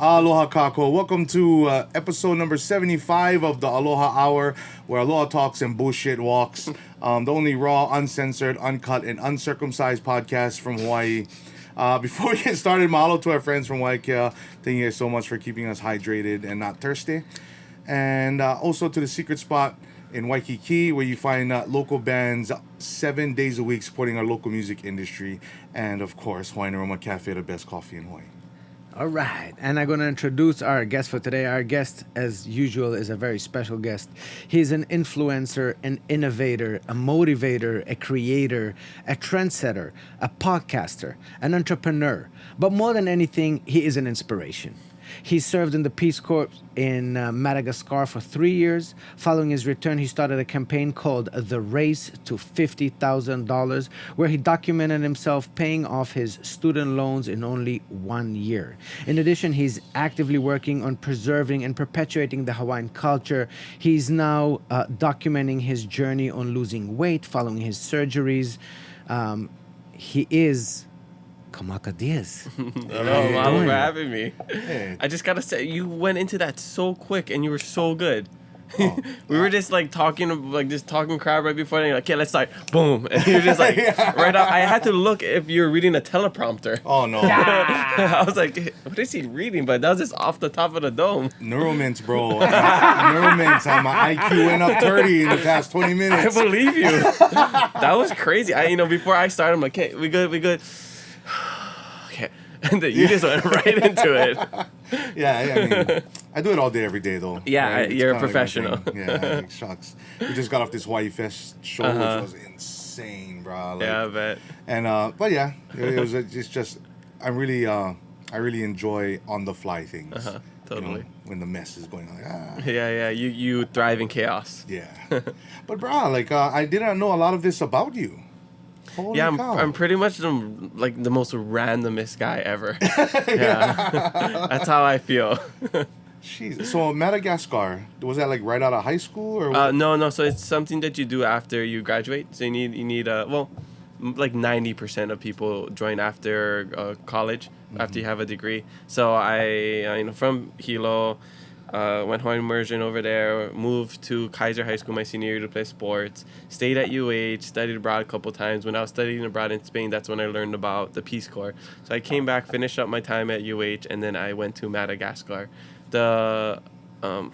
Aloha Kako. Welcome to episode number 75 of the Aloha Hour, where Aloha talks and bullshit walks. The only raw, uncensored, uncut, and uncircumcised podcast from Hawaii. Before we get started, mahalo to our friends from Waikea. Thank you guys so much for keeping us hydrated and not thirsty. And also to the secret spot in Waikiki, where you find local bands 7 days a week supporting our local music industry. And of course, Hawaiian Aroma Cafe, the best coffee in Hawaii. All right, and I'm going to introduce our guest for today. Our guest, as usual, is a very special guest. He's an influencer, an innovator, a motivator, a creator, a trendsetter, a podcaster, an entrepreneur. But more than anything, he is an inspiration. He served in the Peace Corps in Madagascar for 3 years. Following his return, he started a campaign called The Race to $50,000, where he documented himself paying off his student loans in only 1 year. In addition, he's actively working on preserving and perpetuating the Hawaiian culture. He's now documenting his journey on losing weight following his surgeries. He is Kamaka Dias. Hello, mahalo for having me. Hey. I just gotta say, you went into that so quick and you were so good. Oh. We were just like talking crap right before, and you're like, okay, let's start. Boom. And you're just like, right out. I had to look if you were reading a teleprompter. Oh, no. I was like, what is he reading? But that was just off the top of the dome. Neuromints, bro. Neuromints. My IQ went up 30 in the past 20 I minutes. believe you. That was crazy. Before I started, I'm like, okay, we good. Okay. And then you just went right into it. Yeah, I mean, I do it all day, every day, though. Yeah, right? It's you're a kinda like my professional. thing. Yeah, like, shucks. We just got off this Hawaii Fest show, which was insane, bro. Like, Yeah, I bet. And but yeah, it was just I really enjoy on the fly things. Totally. You know, when the mess is going on, like, Yeah. You thrive in chaos. yeah. But bro, like I didn't know a lot of this about you. Holy Yeah, cow. I'm pretty much the most randomest guy ever. Yeah, that's how I feel. Jeez. So Madagascar, was that like right out of high school or? What? No. So it's something that you do after you graduate. So you need like 90% of people join after college, after you have a degree. So I from Hilo. Went Hawaiian immersion over there, moved to Kaiser High School my senior year to play sports, stayed at UH, studied abroad a couple times. When I was studying abroad in Spain, that's when I learned about the Peace Corps. So I came back, finished up my time at UH, and then I went to Madagascar. The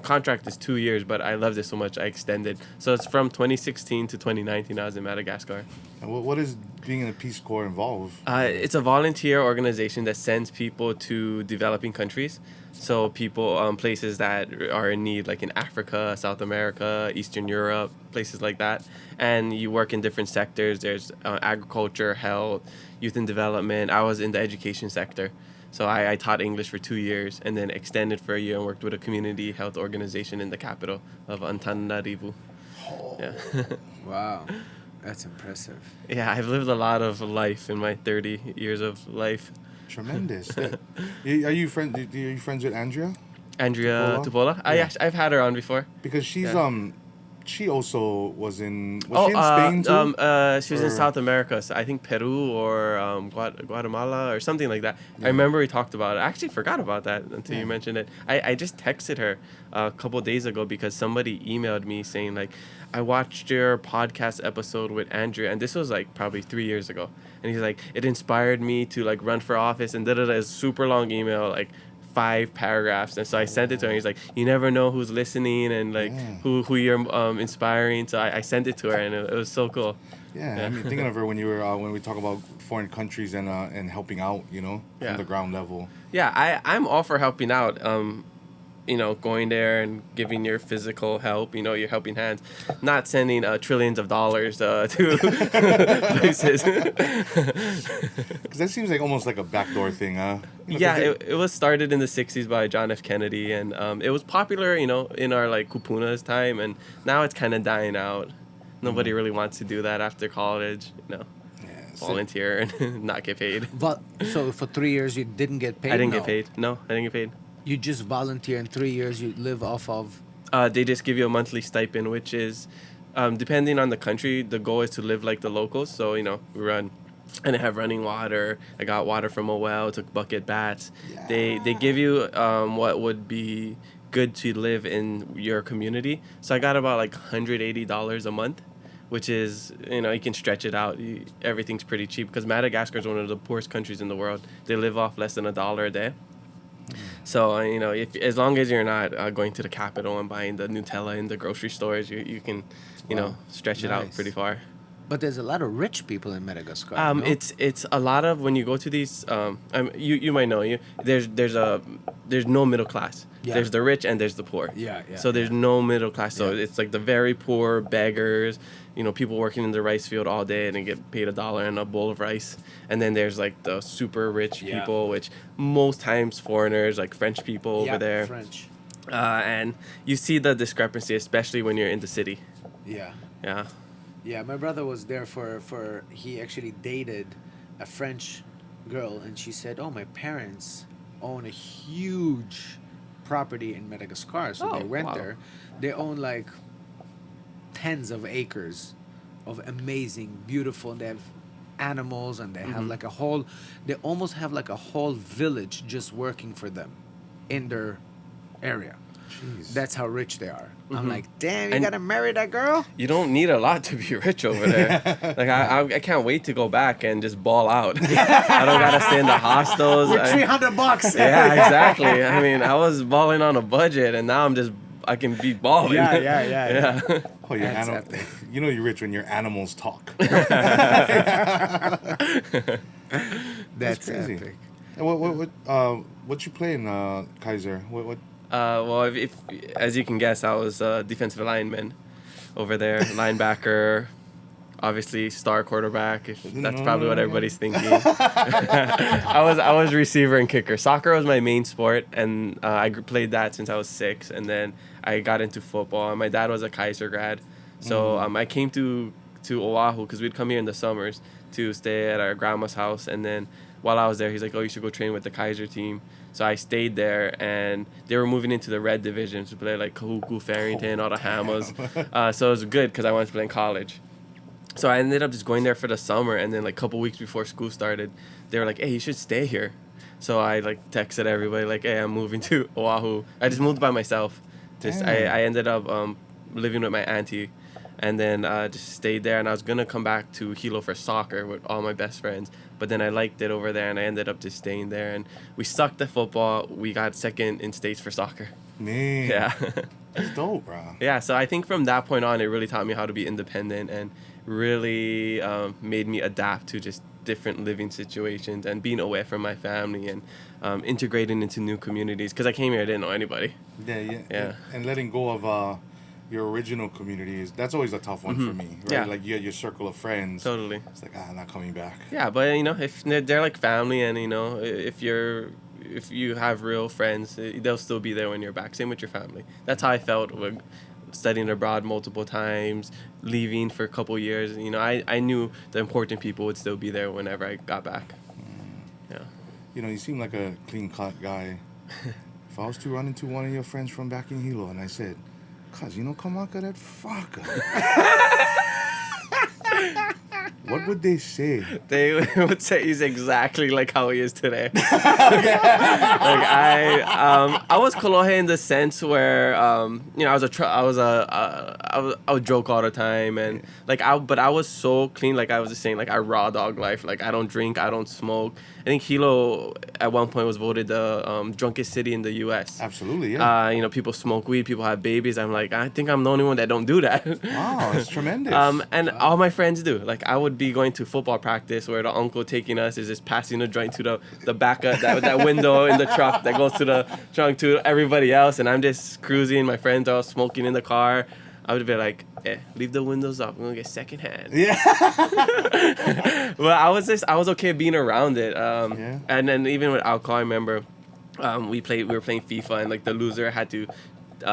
contract is 2 years, but I loved it so much I extended. So it's from 2016 to 2019 I was in Madagascar. And what is being in the Peace Corps involve? It's a volunteer organization that sends people to developing countries. So people, places that are in need, like in Africa, South America, Eastern Europe, places like that. And you work in different sectors. There's agriculture, health, youth and development. I was in the education sector. So I taught English for 2 years and then extended for a year and worked with a community health organization in the capital of Antananarivo. Yeah. Wow, that's impressive. Yeah, I've lived a lot of life in my 30 years of life. Tremendous. Are you friends with Andrea? Andrea Tupola? Yeah. I've had her on before. Because she's Yeah. she also was she in Spain too? She was in South America. So I think Peru or Guatemala or something like that. Yeah. I remember we talked about it. I actually forgot about that until you mentioned it. I just texted her a couple days ago because somebody emailed me saying like, I watched your podcast episode with Andrea, and this was like probably 3 years ago. And he's like, it inspired me to like run for office, and da da da. It's a super long email, like 5 paragraphs. And so I sent it to her, and he's like, you never know who's listening and like who you're inspiring. So I sent it to her, and it was so cool. Yeah, I mean, thinking of her when you were when we talk about foreign countries and helping out, from the ground level. Yeah, I'm all for helping out. Going there and giving your physical help, your helping hands, not sending trillions of dollars to places. Because that seems like almost like a backdoor thing, huh? Yeah, it was started in the 60s by John F. Kennedy, and it was popular, in our like kupuna's time, and now it's kind of dying out. Nobody really wants to do that after college, volunteer and not get paid. So for 3 years you didn't get paid? I didn't get paid. No, I didn't get paid. You just volunteer, in 3 years you live off of? They just give you a monthly stipend, which is, depending on the country, the goal is to live like the locals. So, we run I didn't have running water. I got water from a well, took bucket baths. They give you what would be good to live in your community. So I got about like $180 a month, which is, you can stretch it out. Everything's pretty cheap because Madagascar is one of the poorest countries in the world. They live off less than $1 a day. So, if as long as you're not going to the capital and buying the Nutella in the grocery stores, you can, stretch it out pretty far. But there's a lot of rich people in Madagascar. No? It's a lot of when you go to these. You might know there's no middle class. Yeah. There's the rich and there's the poor. Yeah. So there's no middle class. So Yeah. it's like the very poor beggars. People working in the rice field all day and they get paid $1 and a bowl of rice. And then there's like the super rich people, which most times foreigners, like French people over there. French. And you see the discrepancy, especially when you're in the city. Yeah. Yeah. Yeah, my brother was there he actually dated a French girl, and she said, "Oh, my parents own a huge property in Madagascar." So they went there. They own like tens of acres of amazing, beautiful, and they have animals, and they have like they almost have like a whole village just working for them in their area. Jeez. That's how rich they are. I'm like, damn, you gotta marry that girl? You don't need a lot to be rich over there. Like I can't wait to go back and just ball out. I don't gotta stay in the hostels. With $300. Yeah, exactly. I mean, I was balling on a budget, and now I can be balling. Yeah. Oh, your That's animal. epic. You're rich when your animals talk. That's crazy. epic. And what you playing, Kaiser? What? Well, if as you can guess, I was a defensive lineman over there, linebacker, obviously star quarterback. That's probably what everybody's thinking. I was receiver and kicker. Soccer was my main sport, and I played that since I was 6. And then I got into football. And my dad was a Kaiser grad, so I came to Oahu because we'd come here in the summers to stay at our grandma's house. And then while I was there, he's like, "Oh, you should go train with the Kaiser team." So I stayed there, and they were moving into the red division to play like Kahuku, Farrington, all the Hammers. So it was good because I wanted to play in college. So I ended up just going there for the summer, and then like a couple weeks before school started, they were like, "Hey, you should stay here." So I like texted everybody like, "Hey, I'm moving to Oahu." I just moved by myself. I ended up living with my auntie, and then just stayed there. And I was gonna come back to Hilo for soccer with all my best friends, but then I liked it over there, and I ended up just staying there. And we sucked at football. We got second in states for soccer. Man. Yeah. That's dope, bro. Yeah, so I think from that point on, it really taught me how to be independent and really made me adapt to just different living situations and being away from my family and integrating into new communities. Because I came here, I didn't know anybody. Yeah. And letting go of your original community that's always a tough one for me, right? Yeah. Like you had your circle of friends. Totally. It's like, I'm not coming back. Yeah, but if they're like family, and if you have real friends, they'll still be there when you're back. Same with your family. That's how I felt with studying abroad multiple times, leaving for a couple years. I knew the important people would still be there whenever I got back. Yeah. You seem like a clean-cut guy. If I was to run into one of your friends from back in Hilo and I said, "Cuz, Kamaka, that fucker." What would they say? They would say he's exactly like how he is today. Like I was Kolohe in the sense where I would joke all the time, and but I was so clean. Like I was just saying, like I raw dog life. Like I don't drink, I don't smoke. I think Hilo at one point was voted the drunkest city in the U.S. Absolutely, yeah. People smoke weed, people have babies. I'm like, I think I'm the only one that don't do that. Wow, that's tremendous. And all my friends do. Like I would be going to football practice where the uncle taking us is just passing a joint to the back of that window in the truck that goes to the trunk to everybody else, and I'm just cruising. My friends are all smoking in the car. I would be like, leave the windows up. We're gonna get secondhand. Yeah. Well, I was okay being around it. And then even with alcohol, I remember we were playing FIFA, and like the loser had to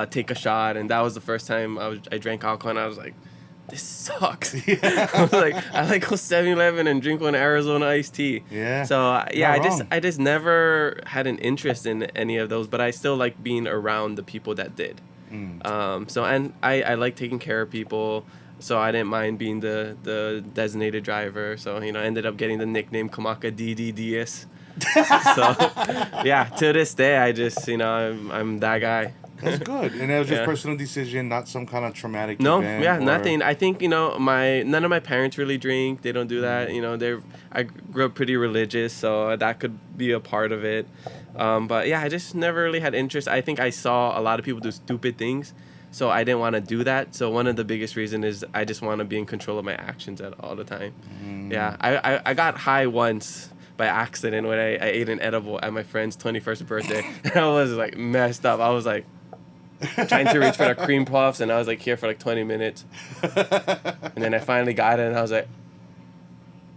take a shot, and that was the first time I drank alcohol, and I was like, this sucks. Yeah. I was like, I like go 7-Eleven and drink one Arizona iced tea. Yeah. So yeah, I just never had an interest in any of those, but I still like being around the people that did. So and I like taking care of people. So I didn't mind being the designated driver. So, ended up getting the nickname Kamaka Dias. So, yeah, to this day, I just, I'm that guy. That's good. And it was just Yeah. personal decision, not some kind of traumatic No, event. yeah, or... nothing. I think none of my parents really drink. They don't do that. I grew up pretty religious, so that could be a part of it. But yeah, I just never really had interest. I think I saw a lot of people do stupid things, so I didn't want to do that. So one of the biggest reasons is I just want to be in control of my actions at all the time. Yeah, I got high once by accident when I ate an edible at my friend's 21st birthday. I was like messed up. I was like trying to reach for the cream puffs, and I was like here for like 20 minutes. And then I finally got it, and I was like,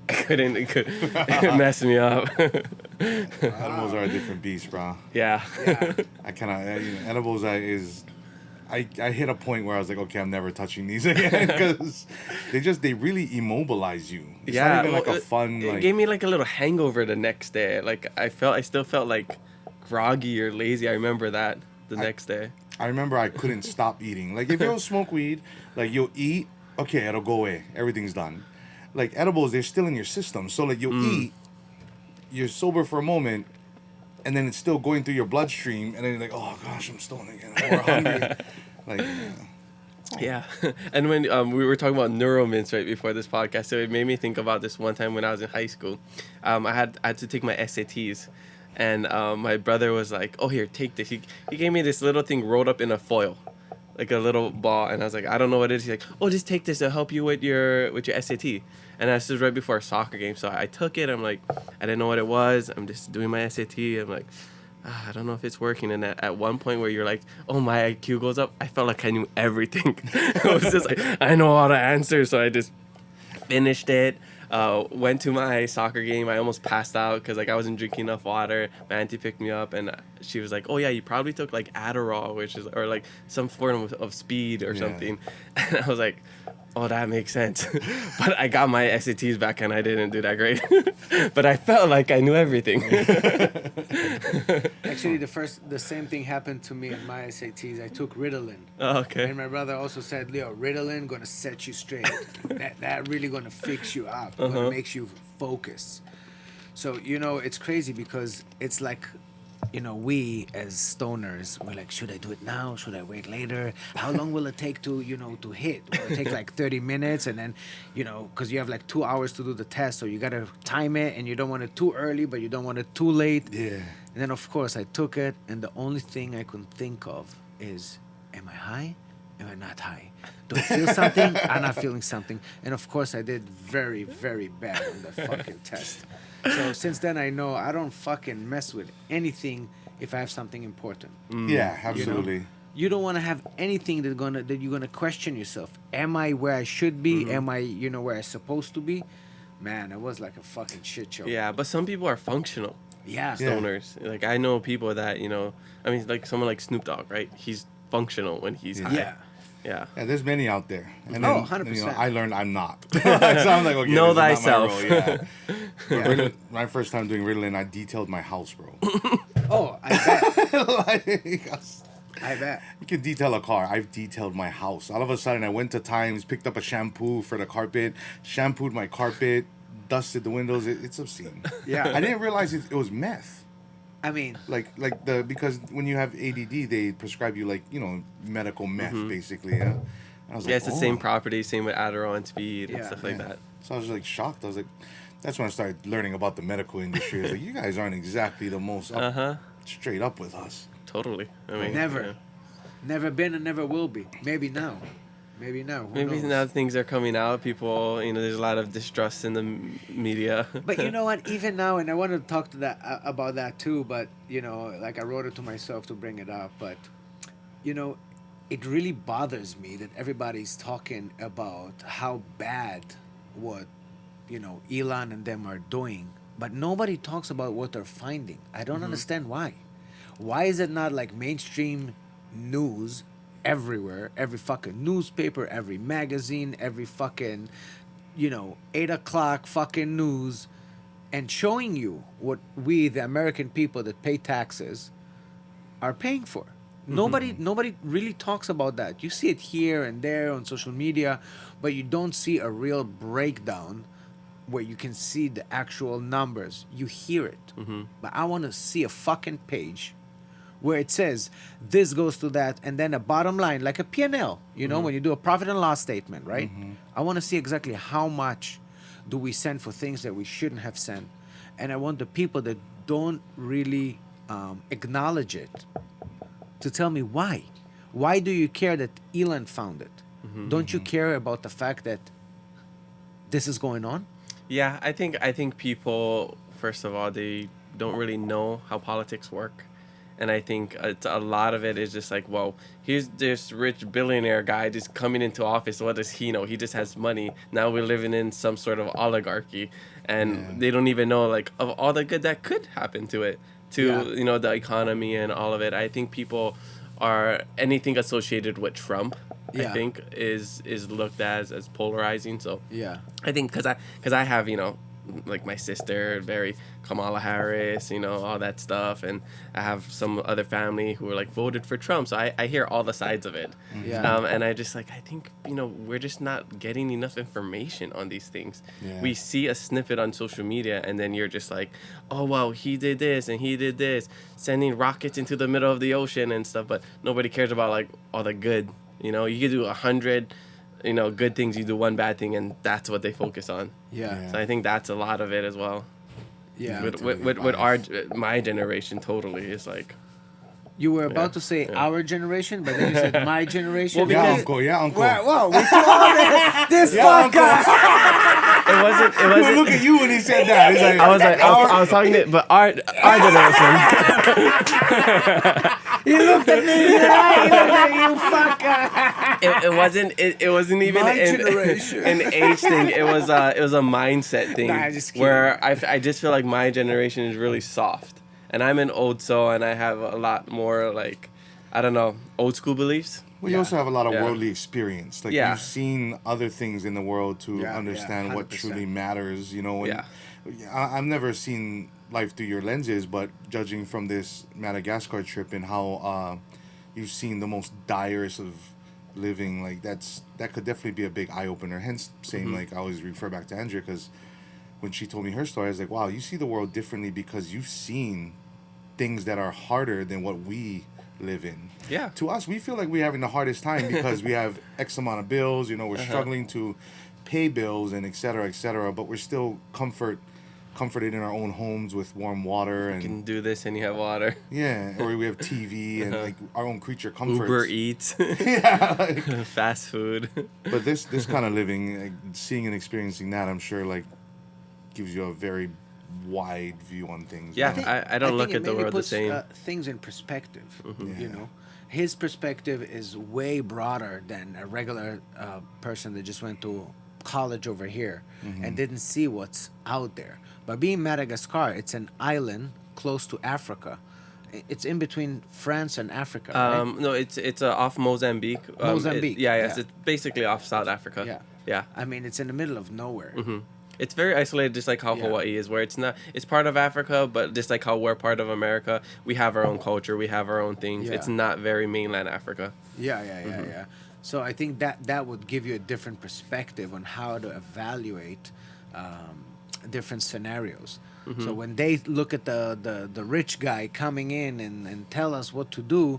it messed me up. Edibles are a different beast, bro. Yeah. I kind of, edibles I hit a point where I was like, okay, I'm never touching these again because they really immobilize you. It's not even like a fun, it like... gave me like a little hangover the next day. Like I still felt like groggy or lazy. I remember that the next day. I remember I couldn't stop eating. Like, if you don't smoke weed, like, you'll eat, okay, it'll go away. Everything's done. Like, edibles, they're still in your system. So, like, you'll eat, you're sober for a moment, and then it's still going through your bloodstream, and then you're like, oh, gosh, I'm stoned again. Or hungry. Like, Yeah. And when we were talking about neuromints right before this podcast, so it made me think about this one time when I was in high school. I had to take my SATs. And my brother was like, oh, here, take this. He gave me this little thing rolled up in a foil, like a little ball. And I was like, I don't know what it is. He's like, oh, just take this. It'll help you with your SAT. And this was right before a soccer game. So I took it. I'm like, I didn't know what it was. I'm just doing my SAT. I'm like, I don't know if it's working. And at one point where you're like, oh, my IQ goes up, I felt like I knew everything. I was just like, I know all the answers. So I just finished it. Went to my soccer game. I almost passed out because like I wasn't drinking enough water. My auntie picked me up and she was like, "Oh yeah, you probably took like Adderall, or like some form of speed or something." And I was like, "Oh, that makes sense." But I got my SATs back and I didn't do that great. But I felt like I knew everything. Actually, the same thing happened to me in my SATs. I took Ritalin. Oh, okay. And my brother also said, Leo, Ritalin gonna set you straight. that really gonna fix you up. Gonna make you focus. So, it's crazy because it's like, we as stoners, we're like, should I do it now? Should I wait later? How long will it take to hit? Will it take like 30 minutes? And then, because you have like 2 hours to do the test, so you got to time it, and you don't want it too early, but you don't want it too late. Yeah. And then, of course, I took it, and the only thing I could think of is, am I high? Am I not high? Do I feel something? I'm not feeling something. And, of course, I did very, very bad on the fucking test. So since then, I know I don't fucking mess with anything if I have something important. Yeah, absolutely. You don't want to have anything that you're gonna question yourself. Am I where I should be? Am I where I'm supposed to be? Man, it was like a fucking shit show. Yeah, but some people are functional. Yeah. Stoners. Like I know people that like someone like Snoop Dogg, right? He's functional when he's high. Yeah. Yeah. Yeah, there's many out there. And Oh, then, 100%. I learned I'm not. So I'm like, okay, Know this is not my thyself. role, yeah. Ritalin, my first time doing Ritalin, I detailed my house, bro. Oh, I bet. Like, I bet. you can detail a car. I've detailed my house. All of a sudden, I went to Times, picked up a shampoo for the carpet, shampooed my carpet, dusted the windows. It's obscene. Yeah. I didn't realize it was meth. I mean, Because when you have ADD, they prescribe you medical meth basically. Yeah. I was It's the same property, same with Adderall and speed and Yeah. stuff like that. So I was like shocked. I was like, that's when I started learning about the medical industry. I was like, you guys aren't exactly the most straight up with us. Totally. I mean, never. yeah. Never been and never will be. Maybe now. Maybe now. Who Maybe knows? now things are coming out. People, there's a lot of distrust in the media. But you know what? Even now, and I wanted to talk to about that too. But like I wrote it to myself to bring it up. But it really bothers me that everybody's talking about how bad what Elon and them are doing, but nobody talks about what they're finding. I don't understand why. Why is it not like mainstream news? Everywhere, every fucking newspaper, every magazine, every fucking, 8 o'clock fucking news, and showing you what we, the American people that pay taxes, are paying for. Nobody really talks about that. You see it here and there on social media, but you don't see a real breakdown where you can see the actual numbers. You hear it. But I want to see a fucking page where it says this goes to that, and then a bottom line, like a P&L, when you do a profit and loss statement, right? I want to see exactly how much do we send for things that we shouldn't have sent. And I want the people that don't really acknowledge it to tell me why. Why do you care that Elon found it? Don't you care about the fact that this is going on? Yeah, I think people, first of all, they don't really know how politics work. And I think a lot of it is just like, well, here's this rich billionaire guy just coming into office. What does he know? He just has money. Now we're living in some sort of oligarchy. And they don't even know, like, of all the good that could happen to it, to, the economy and all of it. I think people are, anything associated with Trump, I think, is looked as polarizing. So I think because I have, like my sister, very Kamala Harris, all that stuff, and I have some other family who are like voted for Trump, so I hear all the sides of it. And I just like, I think we're just not getting enough information on these things. We see a snippet on social media, and then you're just like, oh well, he did this and he did this, sending rockets into the middle of the ocean and stuff, but nobody cares about like all the good. You could do 100 good things, you do one bad thing, and that's what they focus on. So I think that's a lot of it as well. With my generation, totally is like. You were about to say our generation, but then you said my generation. Well, uncle. Whoa, we saw this fucker. It wasn't. Look at you when he said that. He's like, I was talking to, but our generation. He looked at me. He looked at you, fucker. It wasn't even My an age thing. It was a mindset thing. Nah, just kidding. Where I just feel like my generation is really soft, and I'm an old soul, and I have a lot more like, I don't know, old school beliefs. Well, you also have a lot of worldly experience. Like you've seen other things in the world to understand what truly matters. I've never seen life through your lenses, but judging from this Madagascar trip and how you've seen the most direst of living, like that could definitely be a big eye opener. Hence, saying like I always refer back to Andrea, because when she told me her story, I was like, wow, you see the world differently because you've seen things that are harder than what we live in. Yeah. To us, we feel like we're having the hardest time because we have X amount of bills. We're struggling to pay bills and et cetera, but we're still comforted in our own homes with warm water, and you can do this and you have water. Yeah, or we have TV and like our own creature comforts. Uber Eats. Fast food. But this kind of living, like, seeing and experiencing that, I'm sure like gives you a very wide view on things. Yeah, I don't look at the world the same. Things in perspective. His perspective is way broader than a regular person that just went to college over here and didn't see what's out there. But being Madagascar, it's an island close to Africa. It's in between France and Africa, right? No, it's off Mozambique. Mozambique. It's basically off South Africa. Yeah. I mean, it's in the middle of nowhere. It's very isolated, just like how Hawaii is, where it's part of Africa, but just like how we're part of America, we have our own culture, we have our own things. It's not very mainland Africa. Yeah. So I think that would give you a different perspective on how to evaluate different scenarios. So when they look at the rich guy coming in and tell us what to do,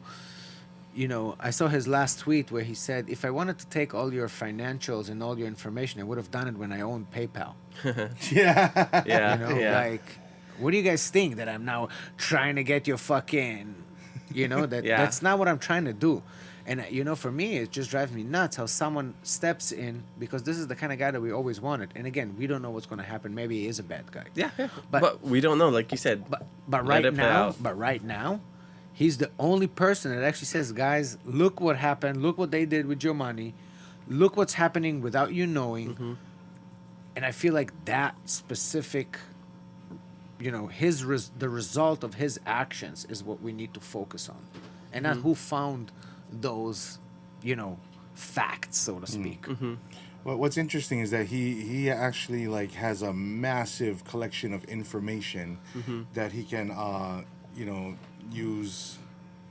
I saw his last tweet where he said, if I wanted to take all your financials and all your information, I would have done it when I owned PayPal. Like, what do you guys think, that I'm now trying to get your fucking, that's not what I'm trying to do. And, for me, it just drives me nuts how someone steps in, because this is the kind of guy that we always wanted. And again, we don't know what's going to happen. Maybe he is a bad guy. Yeah. But we don't know, like you said. But right now, he's the only person that actually says, guys, look what happened. Look what they did with your money. Look what's happening without you knowing. And I feel like that specific, the result of his actions is what we need to focus on. And not who found those, facts, so to speak. Well, what's interesting is that he actually like has a massive collection of information that he can use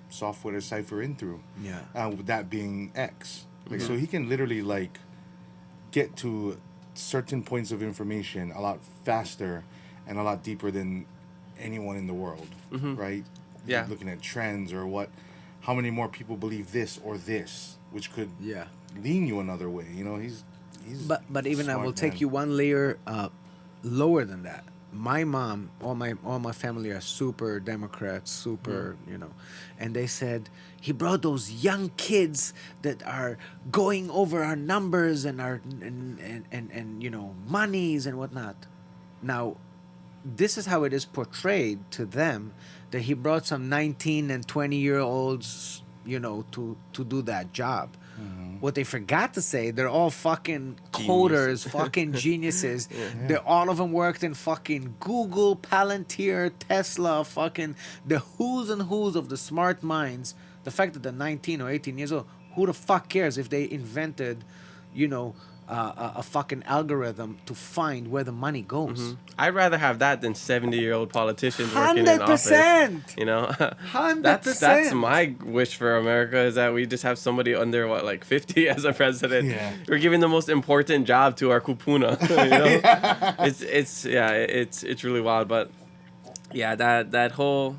software to cipher in through. Yeah. With that being X. Like, so he can literally like get to certain points of information a lot faster and a lot deeper than anyone in the world, right? Yeah. Looking at trends or how many more people believe this or this, which could lean you another way. You know, he's But even I smart will take man. you one layer lower than that. My mom, all my family are super Democrats, super, and they said he brought those young kids that are going over our numbers and our and monies and whatnot. Now, this is how it is portrayed to them, that he brought some 19 and 20-year-olds, to do that job. What they forgot to say, they're all fucking coders, fucking geniuses. They all of them worked in fucking Google, Palantir, Tesla, fucking the who's and who's of the smart minds. The fact that they're 19 or 18 years old, who the fuck cares if they invented, a fucking algorithm to find where the money goes? I'd rather have that than 70-year-old politicians working in office. 100%. You know, 100%. that's my wish for America, is that we just have somebody under 50 as a president. Yeah. We're giving the most important job to our kupuna. You know, it's really wild. But yeah, that whole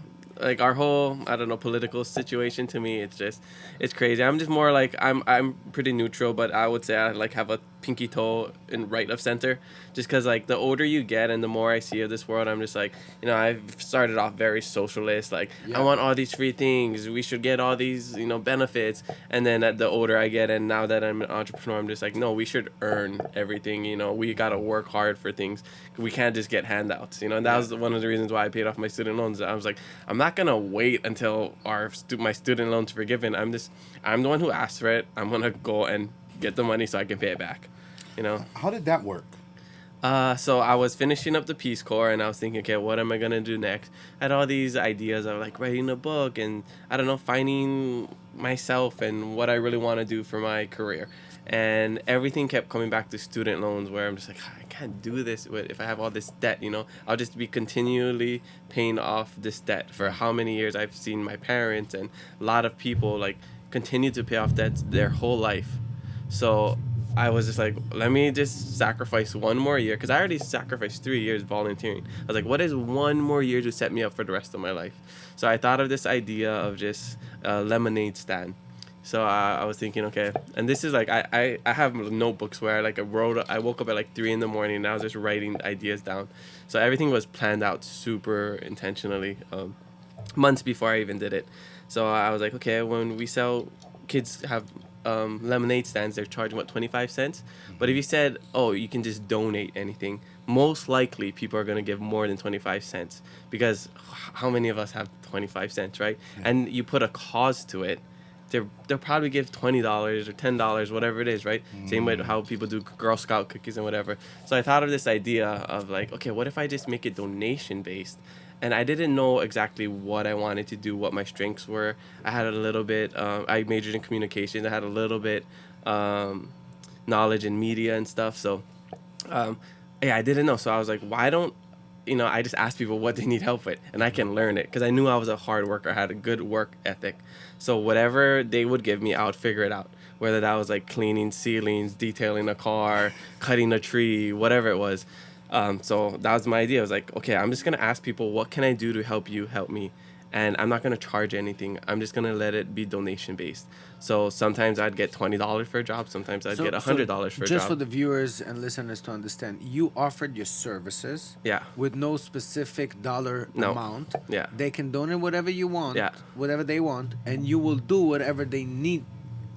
our whole I don't know political situation, to me, it's crazy. I'm just more like I'm pretty neutral, but I would say I have a pinky toe in right of center, just because the older you get and the more I see of this world, I'm just I've started off very socialist, I want all these free things, we should get all these benefits, and then the older I get and now that I'm an entrepreneur, I'm just no, we should earn everything, we gotta work hard for things, we can't just get handouts, and that was one of the reasons why I paid off my student loans. I was I'm not gonna wait until my student loans are forgiven. I'm the one who asked for it. I'm gonna go and get the money so I can pay it back. How did that work? So I was finishing up the Peace Corps, and I was thinking, okay, what am I gonna do next? I had all these ideas of writing a book, and I don't know, finding myself and what I really want to do for my career. And everything kept coming back to student loans, where I'm just I can't do this if I have all this debt. I'll just be continually paying off this debt for how many years. I've seen my parents and a lot of people continue to pay off debts their whole life. So I was just let me just sacrifice one more year, because I already sacrificed 3 years volunteering. I was what is one more year to set me up for the rest of my life? So I thought of this idea of just a lemonade stand. So I was thinking, okay, and this is I have notebooks where I woke up at 3 a.m. and I was just writing ideas down. So everything was planned out super intentionally, months before I even did it. So I was okay, when we sell, kids have lemonade stands, they're charging 25 cents. But if you said, oh, you can just donate anything, most likely people are going to give more than 25 cents, because how many of us have 25 cents, right? Yeah. And you put a cause to it, they'll probably give $20 or $10, whatever it is, right? Same way how people do Girl Scout cookies and whatever. So I thought of this idea of okay, what if I just make it donation based? And I didn't know exactly what I wanted to do, what my strengths were. I had a little bit, I majored in communications. I had a little bit knowledge in media and stuff. So I didn't know. So I was why don't, I just asked people what they need help with, and I can learn it, because I knew I was a hard worker. I had a good work ethic. So whatever they would give me, I would figure it out. Whether that was cleaning ceilings, detailing a car, cutting a tree, whatever it was. So that was my idea. I was okay, I'm just going to ask people, what can I do to help you help me? And I'm not going to charge anything. I'm just going to let it be donation based. So sometimes I'd get $20 for a job. Sometimes I'd get $100 for a job. Just for the viewers and listeners to understand, you offered your services with no specific dollar amount. Yeah. They can donate whatever you want, whatever they want, and you will do whatever they need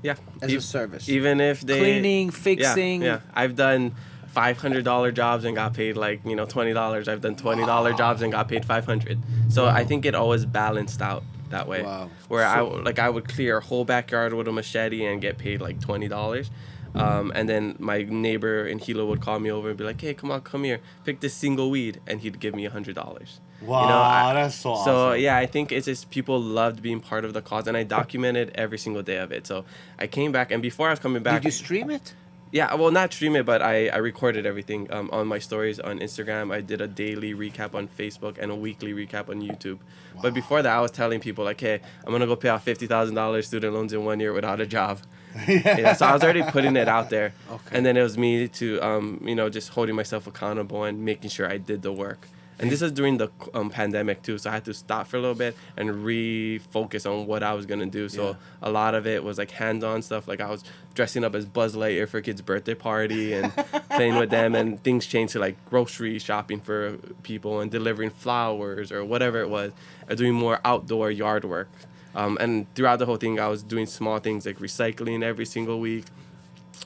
as a service. Even if they... Cleaning, fixing. Yeah. I've done $500 jobs and got paid $20. I've done $20 jobs and got paid $500. So I think it always balanced out that way. Wow. Where I would clear a whole backyard with a machete and get paid $20. And then my neighbor in Hilo would call me over and be hey, come here, pick this single weed, and he'd give me $100. Wow, that's so awesome. So I think it's just people loved being part of the cause, and I documented every single day of it. So I came back, and before I was coming back, did you stream it? Yeah, well, not stream it, but I recorded everything on my stories on Instagram. I did a daily recap on Facebook and a weekly recap on YouTube. Wow. But before that, I was telling people, like, hey, I'm going to go pay off $50,000 student loans in 1 year without a job. Yeah, so I was already putting it out there. Okay. And then it was me to, just holding myself accountable and making sure I did the work. And this is during the pandemic too, so I had to stop for a little bit and refocus on what I was gonna do. So a lot of it was like hands-on stuff. Like I was dressing up as Buzz Lightyear for a kid's birthday party and playing with them. And things changed to like grocery shopping for people and delivering flowers or whatever it was. Doing more outdoor yard work. And throughout the whole thing, I was doing small things like recycling every single week.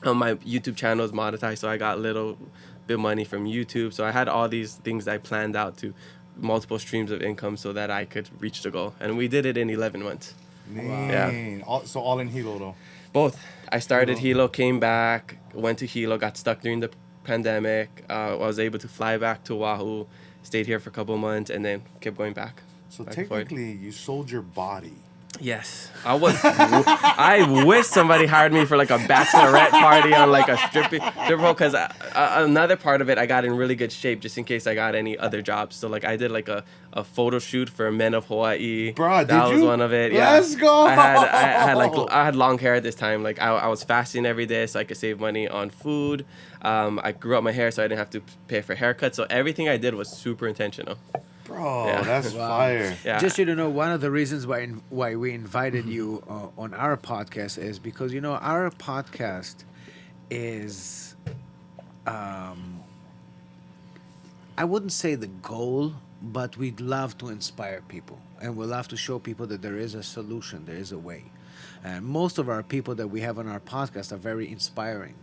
My YouTube channel is monetized, so I got little bit money from YouTube. So I had all these things I planned out to multiple streams of income so that I could reach the goal. And we did it in 11 months. Man. Yeah. So all in Hilo though? Both. I started Hilo, came back, went to Hilo, got stuck during the pandemic. I was able to fly back to Oahu, stayed here for a couple months, and then kept going back. So technically, you sold your body. Yes, I wish somebody hired me for like a bachelorette party on like a strip pole, because another part of it, I got in really good shape just in case I got any other jobs. So like I did like a photo shoot for Men of Hawaii. Bruh, that was one of it. Yeah, let's go. I had long hair at this time. Like I was fasting every day so I could save money on food. I grew up my hair so I didn't have to pay for haircuts. So everything I did was super intentional. Bro, that's fire. Yeah. Just so you know, one of the reasons why we invited you on our podcast is because, our podcast is, I wouldn't say the goal, but we'd love to inspire people. And we'd love to show people that there is a solution, there is a way. And most of our people that we have on our podcast are very inspiring.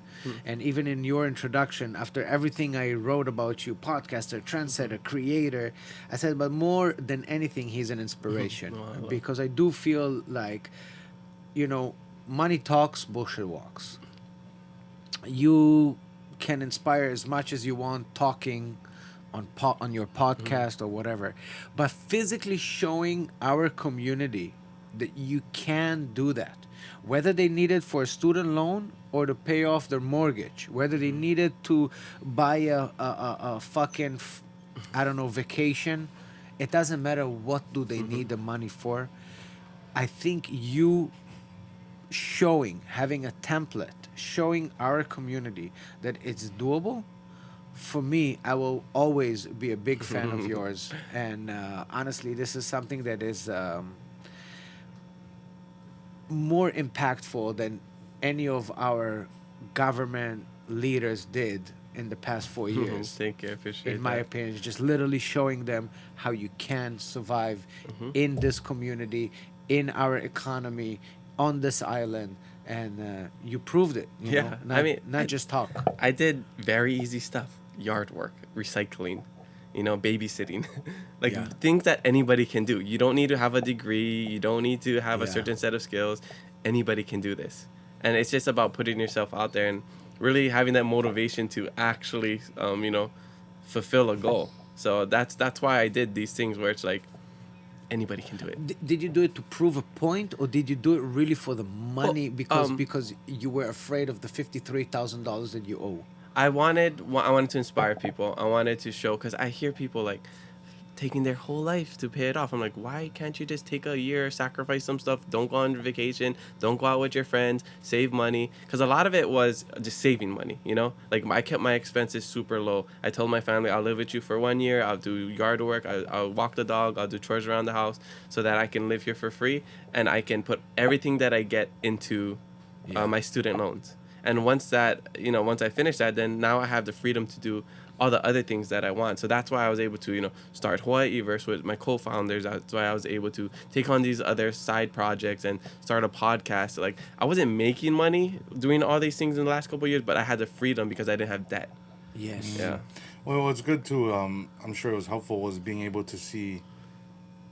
And even in your introduction, after everything I wrote about you, podcaster, trendsetter, creator, I said, but more than anything, he's an inspiration. Because I do feel like, money talks, bullshit walks. You can inspire as much as you want talking on your podcast or whatever. But physically showing our community that you can do that. Whether they need it for a student loan or to pay off their mortgage, whether they need it to buy a fucking, vacation, it doesn't matter what do they need the money for. I think you having a template, showing our community that it's doable, for me, I will always be a big fan of yours. And honestly, this is something that is more impactful than any of our government leaders did in the past 4 years. Thank you, I appreciate in my opinion, just literally showing them how you can survive in this community, in our economy, on this island, and you proved it. You know? Not just talk. I did very easy stuff: yard work, recycling, babysitting, things that anybody can do. You don't need to have a degree. You don't need to have a certain set of skills. Anybody can do this. And it's just about putting yourself out there and really having that motivation to actually, fulfill a goal. So that's why I did these things where it's like anybody can do it. Did you do it to prove a point, or did you do it really for the money because you were afraid of the $53,000 that you owe? I wanted to inspire people. I wanted to show, because I hear people like taking their whole life to pay it off. I'm like, why can't you just take a year, sacrifice some stuff, don't go on vacation, don't go out with your friends, save money? Because a lot of it was just saving money, Like I kept my expenses super low. I told my family, I'll live with you for 1 year, I'll do yard work, I'll walk the dog, I'll do chores around the house so that I can live here for free and I can put everything that I get into my student loans. And once I finish that, then now I have the freedom to do all the other things that I want. So that's why I was able to, start Hawaiiverse with my co-founders. That's why I was able to take on these other side projects and start a podcast. Like, I wasn't making money doing all these things in the last couple of years, but I had the freedom because I didn't have debt. Yes. Yeah. Well, what's good too, I'm sure it was helpful, was being able to see,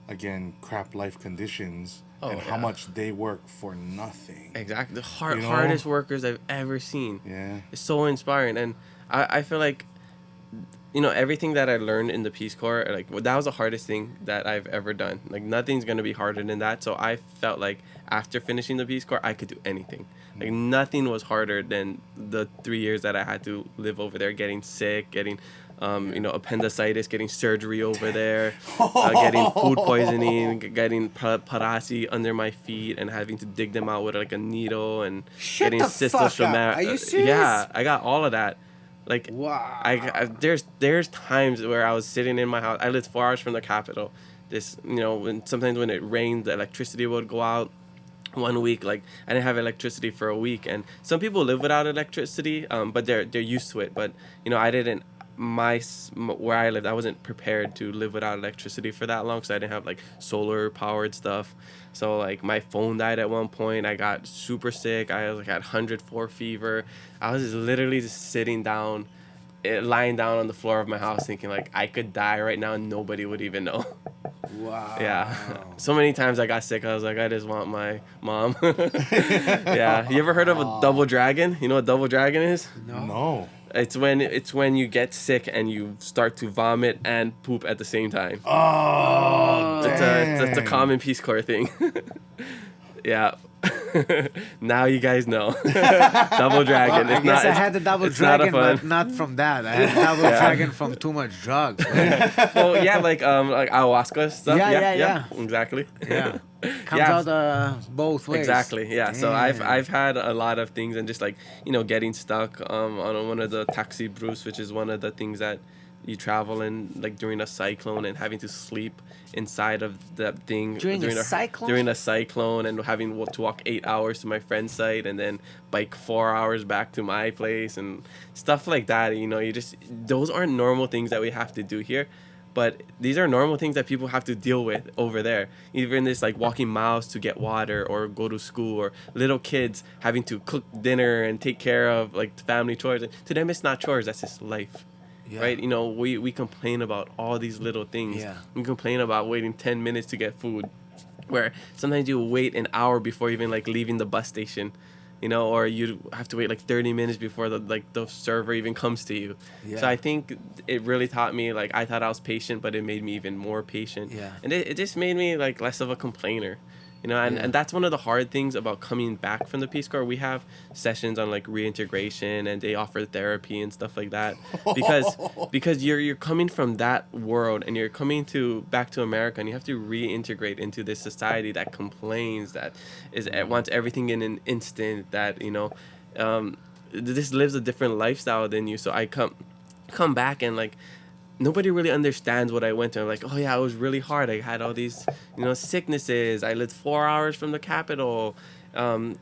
again, crap life conditions and how much they work for nothing. Exactly. The hardest workers I've ever seen. Yeah. It's so inspiring. And I feel like, everything that I learned in the Peace Corps, that was the hardest thing that I've ever done. Like, nothing's going to be harder than that. So I felt like after finishing the Peace Corps, I could do anything. Like nothing was harder than the 3 years that I had to live over there, getting sick, getting appendicitis, getting surgery over there, getting food poisoning, getting parasi under my feet, and having to dig them out with like a needle, and Shut getting the fuck up. Are you serious? Yeah, I got all of that. Like, wow. there's times where I was sitting in my house. I lived 4 hours from the capital. Sometimes when it rained, the electricity would go out. 1 week, like I didn't have electricity for a week, and some people live without electricity, but they're used to it. But I didn't. Where I lived, I wasn't prepared to live without electricity for that long, so I didn't have like solar powered stuff. So like my phone died at one point. I got super sick. I had 104 fever. I was just literally just sitting down, lying down on the floor of my house, thinking like I could die right now and nobody would even know. Wow. Yeah. So many times I got sick. I was like, I just want my mom. Yeah. You ever heard of a double dragon? You know what double dragon is? No. It's when you get sick and you start to vomit and poop at the same time. Oh, It's a common Peace Corps thing. Yeah. Now you guys know. Double dragon. I guess I had the double dragon, but not from that. I had double dragon from too much drugs. Well, yeah, like ayahuasca stuff. Yeah. Exactly. Yeah. Comes out both ways. Exactly. Yeah. Damn. So I've had a lot of things, and just like getting stuck on one of the taxi brus, which is one of the things that you travel in, like during a cyclone, and having to sleep inside of that thing during a cyclone, and having to walk 8 hours to my friend's site, and then bike 4 hours back to my place, and stuff like that. Those aren't normal things that we have to do here, but these are normal things that people have to deal with over there. Even this like walking miles to get water or go to school, or little kids having to cook dinner and take care of like family chores. To them, it's not chores. That's just life. Yeah. Right? We complain about all these little things. Yeah. We complain about waiting 10 minutes to get food, where sometimes you wait an hour before even like leaving the bus station, or you have to wait like 30 minutes before the server even comes to you. Yeah. So I think it really taught me, like, I thought I was patient, but it made me even more patient. Yeah. And it just made me like less of a complainer. And that's one of the hard things about coming back from the Peace Corps. We have sessions on like reintegration, and they offer therapy and stuff like that, because you're coming from that world, and you're coming back to America, and you have to reintegrate into this society that complains, that wants everything in an instant, that this lives a different lifestyle than you. So I come back, and like, nobody really understands what I went through. I'm like, oh yeah, it was really hard. I had all these, sicknesses. I lived 4 hours from the capital,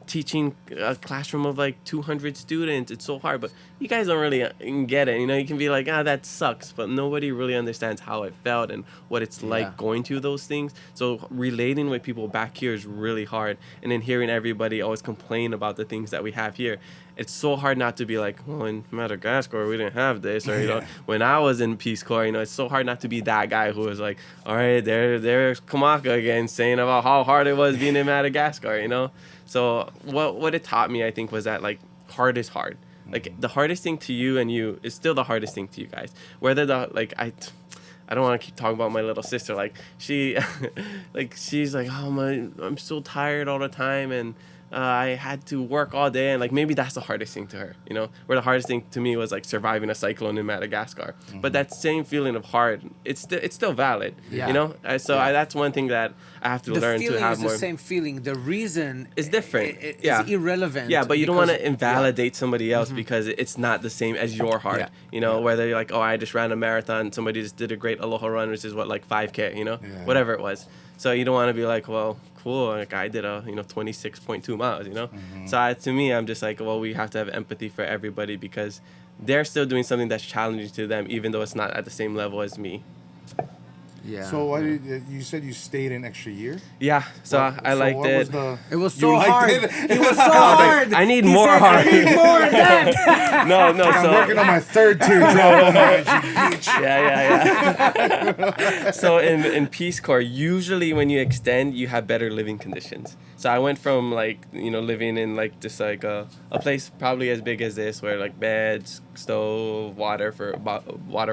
teaching a classroom of like 200 students. It's so hard, but you guys don't really get it. You can be like, that sucks, but nobody really understands how it felt and what it's like going through those things. So relating with people back here is really hard. And then hearing everybody always complain about the things that we have here, it's so hard not to be like, well, in Madagascar, we didn't have this. Or, when I was in Peace Corps, it's so hard not to be that guy who was like, all right, there's Kamaka again saying about how hard it was being in Madagascar, So what it taught me, I think, was that, like, hard is hard. Like, the hardest thing to you and you is still the hardest thing to you guys. Whether I don't want to keep talking about my little sister. Like, she's like, oh, I'm so tired all the time, and I had to work all day, and like maybe that's the hardest thing to her, where the hardest thing to me was like surviving a cyclone in Madagascar. Mm-hmm. But that same feeling of hard, it's still valid, that's one thing that I have to learn to have more. The same feeling. The reason is different. It's irrelevant. Yeah, but you don't want to invalidate somebody else because it's not the same as your heart. Whether you're like, oh, I just ran a marathon, somebody just did a great Aloha run, which is like 5K, whatever it was. So you don't want to be like, well, cool, like I did a 26.2 miles, Mm-hmm. So to me, I'm just like, well, we have to have empathy for everybody, because they're still doing something that's challenging to them, even though it's not at the same level as me. Yeah. So why you said you stayed an extra year? Yeah. So I liked it. It was so hard. It was so hard. I need more hard. I need more of that. No. I'm working on my third teardrop. Yeah. So in Peace Corps, usually when you extend, you have better living conditions. So I went from like living in like just like a place probably as big as this, where like beds, stove, water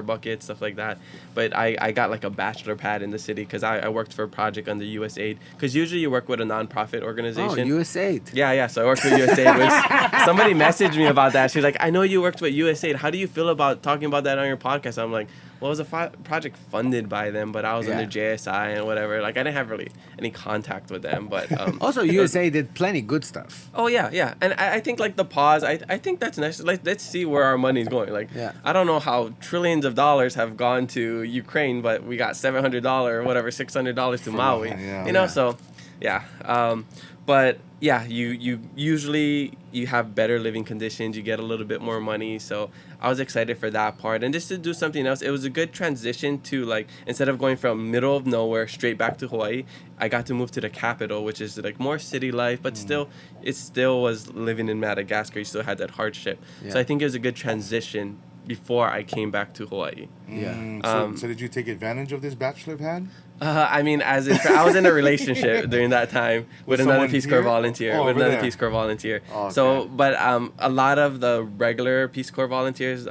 buckets, stuff like that. But I got like a bachelor bachelor pad in the city because I worked for a project under USAID. Because usually you work with a nonprofit organization. Oh, USAID. Yeah. So I worked with USAID. Somebody messaged me about that. She's like, I know you worked with USAID. How do you feel about talking about that on your podcast? I'm like, well, it was a project funded by them, but I was under JSI and whatever. Like, I didn't have really any contact with them. But also, USAID did plenty good stuff. Oh, yeah. And I think, like, the pause, I think that's nice. Like, let's see where our money's going. Like, I don't know how trillions of dollars have gone to Ukraine, but we got $700 or whatever, $600 to Maui. So, yeah. But yeah, you usually you have better living conditions, you get a little bit more money, so I was excited for that part. And just to do something else, it was a good transition to, like, instead of going from middle of nowhere straight back to Hawaii, I got to move to the capital, which is like more city life, but still was living in Madagascar. You still had that hardship. So I think it was a good transition before I came back to Hawaii. So did you take advantage of this bachelor pad? I mean, I was in a relationship during that time with another Peace Corps volunteer. Oh, Peace Corps volunteer. Oh, okay. So, but a lot of the regular Peace Corps volunteers,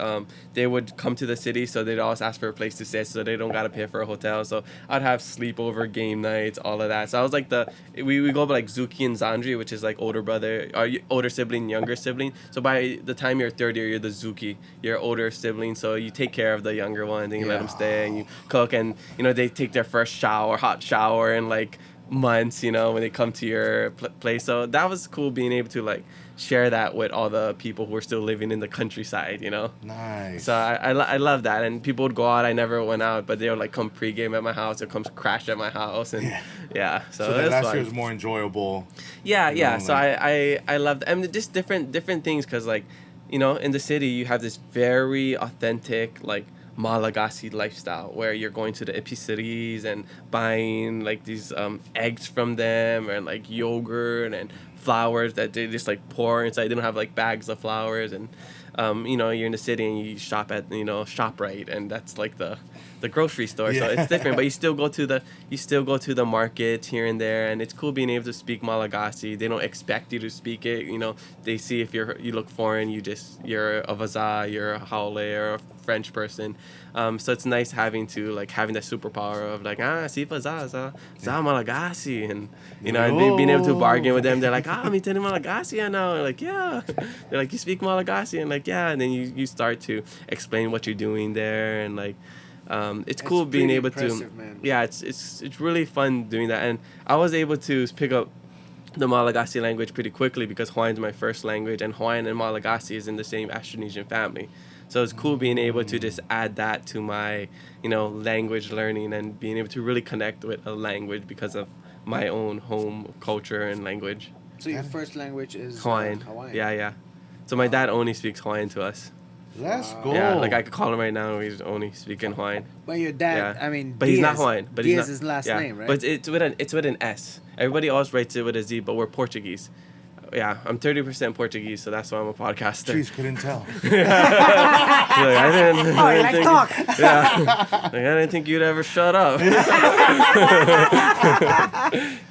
they would come to the city, so they'd always ask for a place to stay, so they don't gotta pay for a hotel. So I'd have sleepover game nights, all of that. So I was like we go by like Zuki and Zandri, which is like older sibling, younger sibling. So by the time you're third year, you're the Zuki, you're older sibling. So you take care of the younger ones and you let them stay and you cook, and they take their first hot shower in like months, when they come to your place. So that was cool, being able to like share that with all the people who are still living in the countryside. Nice. So I love that. And people would go out. I never went out, but they would like come pregame at my house or come crash at my house. And so that last fun. year was more enjoyable. Yeah. So I loved, I mean, just different things, because like in the city you have this very authentic like Malagasy lifestyle where you're going to the epiceries and buying like these eggs from them, and like yogurt and flowers that they just like pour inside. They don't have like bags of flowers, and you're in the city and you shop at ShopRite, and that's like the grocery store. So it's different, but you still go to the markets here and there, and it's cool being able to speak Malagasy. They don't expect you to speak it. They see if you look foreign, you're a Vaza, you're a Haole or a French person. So it's nice having that superpower of like, si Vaza, za Malagasy, and and being able to bargain with them. They're like, mi teni Malagasy now. And like, yeah. They're like, you speak Malagasy, and like, yeah. And then you start to explain what you're doing there, and like. It's cool being able to, man. Yeah, it's really fun doing that, and I was able to pick up the Malagasy language pretty quickly because Hawaiian's my first language, and Hawaiian and Malagasy is in the same Austronesian family, so it's cool being able to just add that to my language learning and being able to really connect with a language because of my own home culture and language. So your first language is Hawaiian. Yeah. So my dad only speaks Hawaiian to us. Let's go. Yeah, like I could call him right now and he's only speaking Hawaiian. But your dad, I mean, but Diaz, he's not Hawaiian. But Diaz he's is last name, right? But it's with an S. Everybody else writes it with a Z, but we're Portuguese. Yeah, I'm 30% Portuguese, so that's why I'm a podcaster. Jeez, couldn't tell. I didn't think, talk. Yeah, I didn't think you'd ever shut up.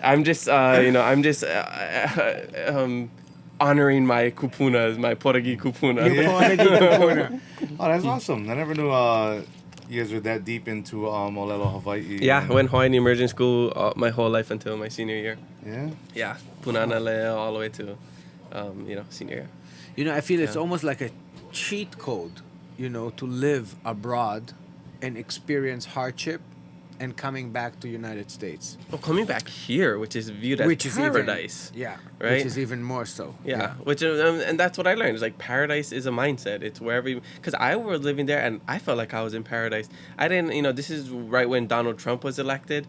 I'm just, honoring my kupunas, my Portuguese kupuna. Oh, that's awesome. I never knew you guys were that deep into Olelo, Hawaii. Yeah, I went Hawaiian immersion school my whole life until my senior year. Yeah? Yeah, Punana Leo all the way to, senior year. I feel it's almost like a cheat code, to live abroad and experience hardship and coming back to United States. Well, coming back here, which is viewed as paradise. Right? Which is even more so. Yeah. Which and that's what I learned. It's like paradise is a mindset. It's wherever because I was living there and I felt like I was in paradise. I didn't, this is right when Donald Trump was elected.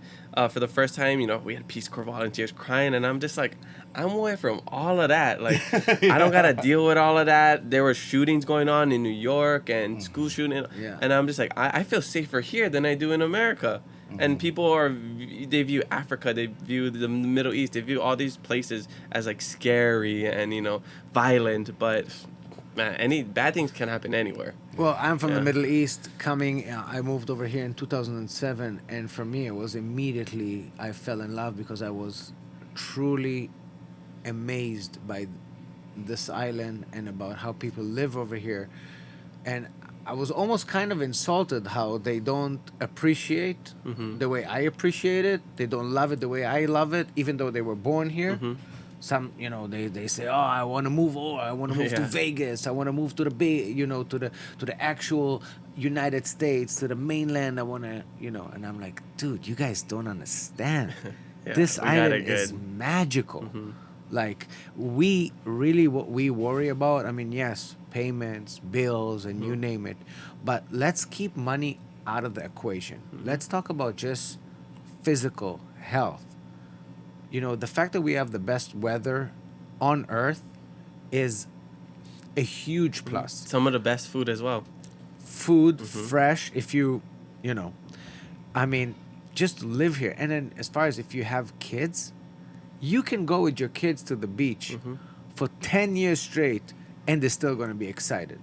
For the first time, we had Peace Corps volunteers crying, and I'm just like, I'm away from all of that. Like, I don't gotta deal with all of that. There were shootings going on in New York and school shooting, and I'm just like, I feel safer here than I do in America. And people they view Africa, they view the Middle East, they view all these places as like scary and violent, but man, any bad things can happen anywhere. Well, I'm from the Middle East. I moved over here in 2007, and for me, it was immediately I fell in love because I was truly amazed by this island and about how people live over here, and I was almost kind of insulted how they don't appreciate the way I appreciate it. They don't love it the way I love it, even though they were born here. Some, they say, "Oh, I want to move over. I want to move to Vegas. I want to move to the to the actual United States, to the mainland. I want to, And I'm like, dude, you guys don't understand. This island is magical. Like, we really, what we worry about, I mean, yes, payments, bills, and you name it, but let's keep money out of the equation. Let's talk about just physical health. The fact that we have the best weather on Earth is a huge plus. Some of the best food as well. Food, fresh, if I mean, just live here. And then as far as if you have kids, you can go with your kids to the beach for 10 years straight and they're still going to be excited,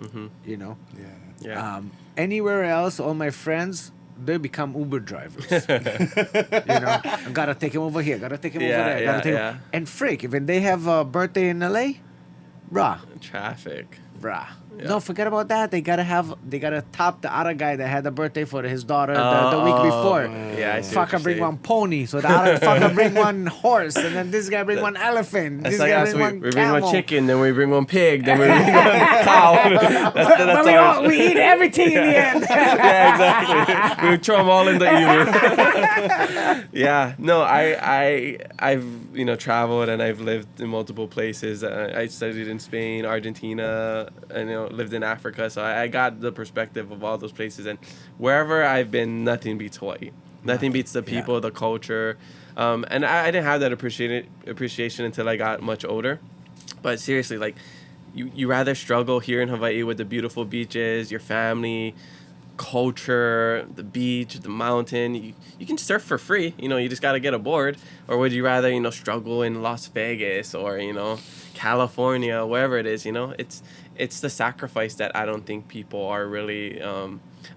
Yeah. Anywhere else, all my friends, they become Uber drivers. I gotta take him over here, gotta take him over there, gotta take him. And freak, when they have a birthday in LA, bruh. Traffic. No, forget about that. They gotta top the other guy that had a birthday for his daughter the week before. Yeah, I see. Fucker bring one pony, so the other fucker bring one horse, and then this guy bring one elephant. This guy bring one we camel. bring one chicken, then we bring one pig, then we bring one cow. But we eat everything in the end. Yeah, exactly. We throw them all in the ewer. Yeah, no, I've traveled and I've lived in multiple places. I studied in Spain, Argentina, and lived in Africa, so I got the perspective of all those places. And wherever I've been, nothing beats Hawaii. Nothing beats the people, the culture, and I didn't have that appreciation until I got much older. But seriously, like, you rather struggle here in Hawaii with the beautiful beaches, your family, culture, the beach, the mountain. You can surf for free. You just got to get aboard. Or would you rather, struggle in Las Vegas or, California, wherever it is, It's the sacrifice that I don't think people are really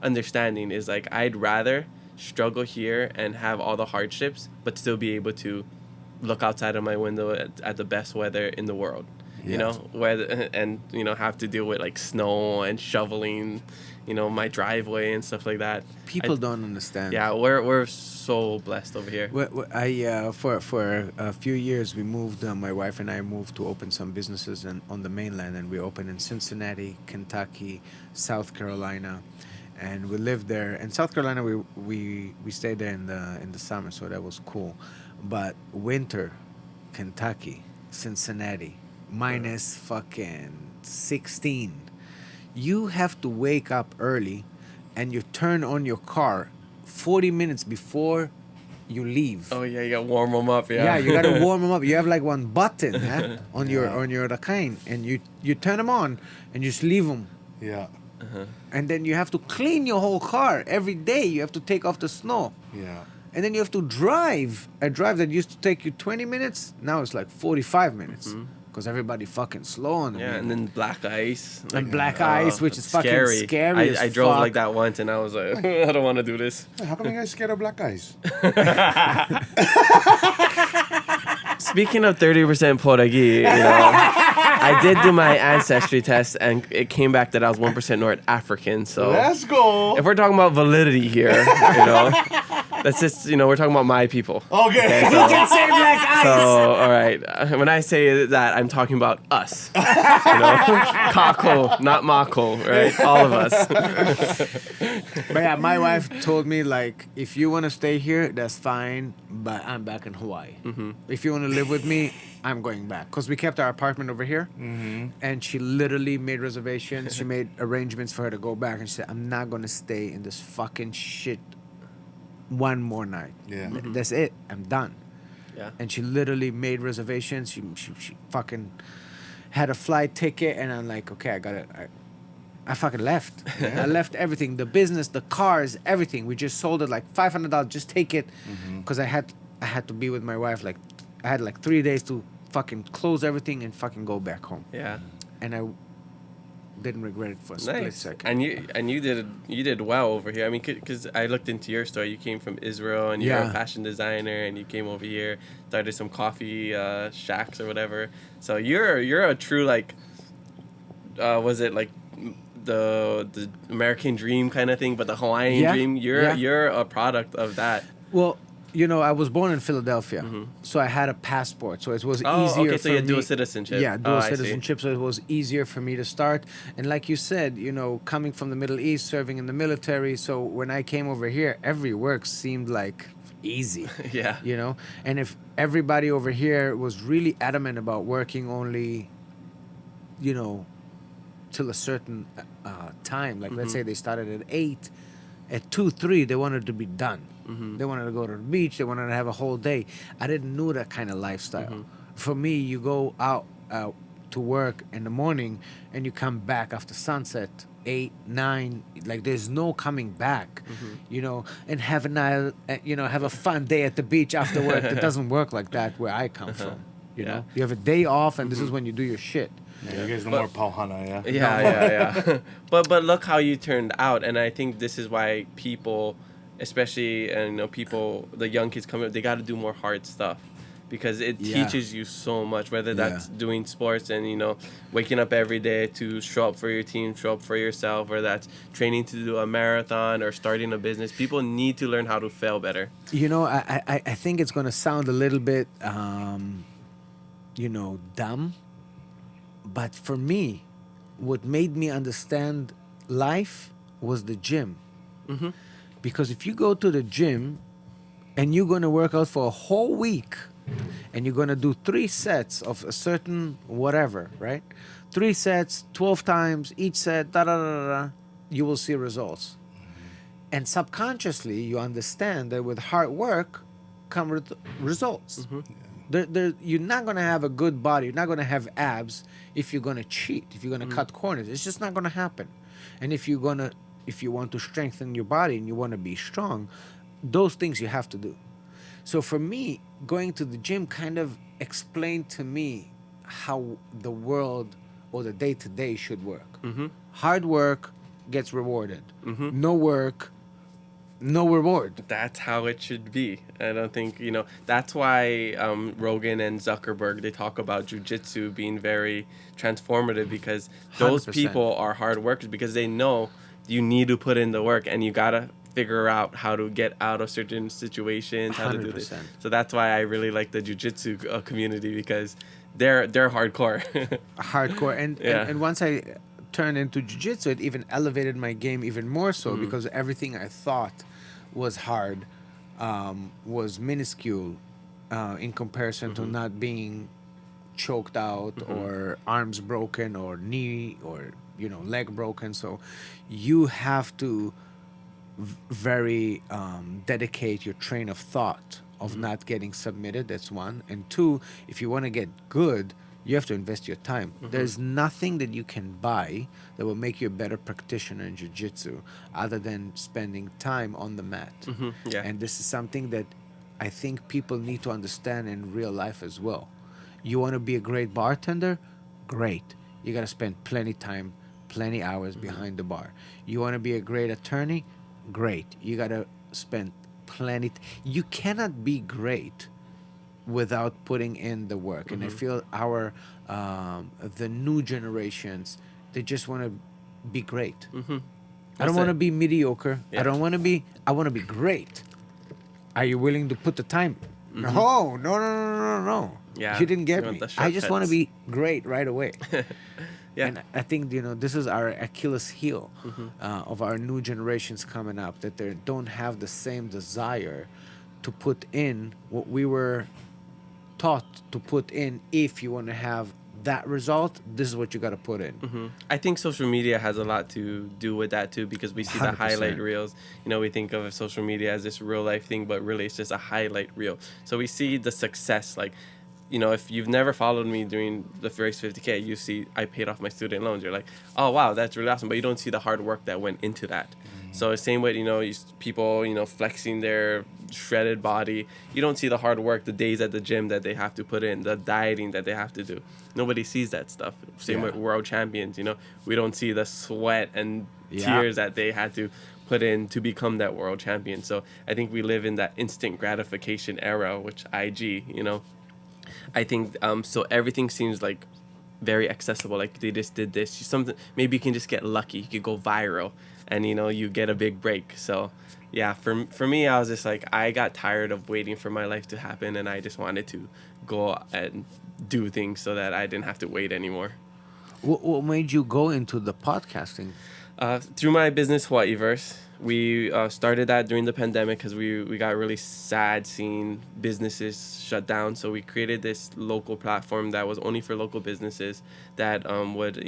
understanding. Is like, I'd rather struggle here and have all the hardships, but still be able to look outside of my window at the best weather in the world. Have to deal with like snow and shoveling, my driveway and stuff like that. People don't understand. Yeah, we're so blessed over here. For a few years we moved. My wife and I moved to open some businesses on the mainland, and we opened in Cincinnati, Kentucky, South Carolina, and we lived there. In South Carolina, we stayed there in the summer, so that was cool. But winter, Kentucky, Cincinnati, minus fucking 16. You have to wake up early and you turn on your car 40 minutes before you leave. Oh yeah, you gotta warm them up. Yeah, you gotta warm them up. You have like one button on your kind, and you turn them on and you just leave them. Yeah. And then you have to clean your whole car every day. You have to take off the snow. Yeah. And then you have to drive. A drive that used to take you 20 minutes, now it's like 45 minutes. Because everybody fucking slow on the Yeah, and then black ice. And black ice, which is fucking scary as I drove fuck. like that once, and I was like, I don't want to do this. Hey, how come you guys scared of black guys? Speaking of 30% Portuguese, I did do my ancestry test, and it came back that I was 1% North African. So let's go. if we're talking about validity here, that's just, we're talking about my people. Okay. We can say black ice. So, all right. When I say that, I'm talking about us. Kako, not Mako, right? All of us. But yeah, my wife told me, like, if you want to stay here, that's fine, but I'm back in Hawaii. If you want to live with me, I'm going back. Because we kept our apartment over here, and she literally made reservations. She made arrangements for her to go back, and she said, I'm not going to stay in this fucking shit one more night. Yeah. That's it. I'm done. Yeah. And she literally made reservations. She fucking had a flight ticket, and I'm like, okay, I fucking left. I left everything, the business, the cars, everything. We just sold it like $500. Just take it, because I had to be with my wife. Like, I had like 3 days to fucking close everything and fucking go back home. Yeah. And I didn't regret it for a split second. And you did well over here. I mean, because I looked into your story. You came from Israel, and you're a fashion designer, and you came over here, started some coffee shacks or whatever. So you're a true, like, was it like the American dream kind of thing, but the Hawaiian dream. You're a product of that. Well, I was born in Philadelphia, so I had a passport, so it was easier okay, for so you had me. dual citizenship. Yeah, dual I see. citizenship, so it was easier for me to start. And like you said, coming from the Middle East, serving in the military, so when I came over here, every work seemed like easy. Yeah. And if everybody over here was really adamant about working only, till a certain time, like let's say they started at 8, at 2, 3, they wanted to be done. They wanted to go to the beach. They wanted to have a whole day. I didn't know that kind of lifestyle. For me, you go out to work in the morning and you come back after sunset, 8, 9. Like there's no coming back, and have have a fun day at the beach after work. It doesn't work like that where I come from. You have a day off, and this is when you do your shit. Yeah, you guys know more pauhana, yeah? Yeah. But look how you turned out, and I think this is why people, especially people, the young kids coming up, they got to do more hard stuff, because it teaches you so much. Whether that's doing sports and waking up every day to show up for your team, show up for yourself, or that's training to do a marathon or starting a business. People need to learn how to fail better. I think it's gonna sound a little bit dumb. But for me, what made me understand life was the gym. Because if you go to the gym and you're going to work out for a whole week and you're going to do 3 sets of a certain whatever, right? 3 sets, 12 times, each set, you will see results. And subconsciously, you understand that with hard work come results. You're not going to have a good body. You're not going to have abs if you're going to cheat, if you're going to cut corners. It's just not going to happen. And if you want to strengthen your body and you want to be strong, those things you have to do. So for me, going to the gym kind of explained to me how the world or the day-to-day should work. Hard work gets rewarded. No work, no reward. That's how it should be. I don't think, that's why Rogan and Zuckerberg, they talk about jujitsu being very transformative, because those 100%. people are hard workers, because they know you need to put in the work and you got to figure out how to get out of certain situations, how to do this. 100%. So that's why I really like the jujitsu community, because they're hardcore. Hardcore. And once I turned into jiu-jitsu, it even elevated my game even more so, because everything I thought was hard was minuscule in comparison to not being choked out or arms broken or knee or leg broken. So you have to very dedicate your train of thought of not getting submitted. That's one. And 2, if you want to get good, you have to invest your time. There's nothing that you can buy that will make you a better practitioner in jiu-jitsu other than spending time on the mat. And this is something that I think people need to understand in real life as well. You want to be a great bartender? Great. You got to spend plenty time, plenty hours behind the bar. You want to be a great attorney? Great. You got to spend plenty. You cannot be great without putting in the work. And I feel the new generations, they just want to be great. I don't want to be mediocre. I want to be great. Are you willing to put the time? No. Yeah, You didn't get you me. want the I just want to shortcuts. be great right away. Yeah. And I think, this is our Achilles heel of our new generations coming up, that they don't have the same desire to put in what we were taught to put in. If you want to have that result, this is what you got to put in. I think social media has a lot to do with that too, because we see the 100%. highlight reels. We think of social media as this real life thing, but really it's just a highlight reel. So we see the success, like, if you've never followed me during the first 50K, you see I paid off my student loans. You're like, oh wow, that's really awesome, but you don't see the hard work that went into that. So same way, people, flexing their shredded body. You don't see the hard work, the days at the gym that they have to put in, the dieting that they have to do. Nobody sees that stuff. Same with world champions, we don't see the sweat and tears that they had to put in to become that world champion. So I think we live in that instant gratification era, which IG, I think, so everything seems like very accessible. Like they just did this. Something maybe you can just get lucky. You could go viral, and you get a big break. So, yeah, for me, I was just like I got tired of waiting for my life to happen, and I just wanted to go and do things so that I didn't have to wait anymore. What made you go into the podcasting? Through my business, Hawaiiverse, we started that during the pandemic because we got really sad seeing businesses shut down. So we created this local platform that was only for local businesses that would,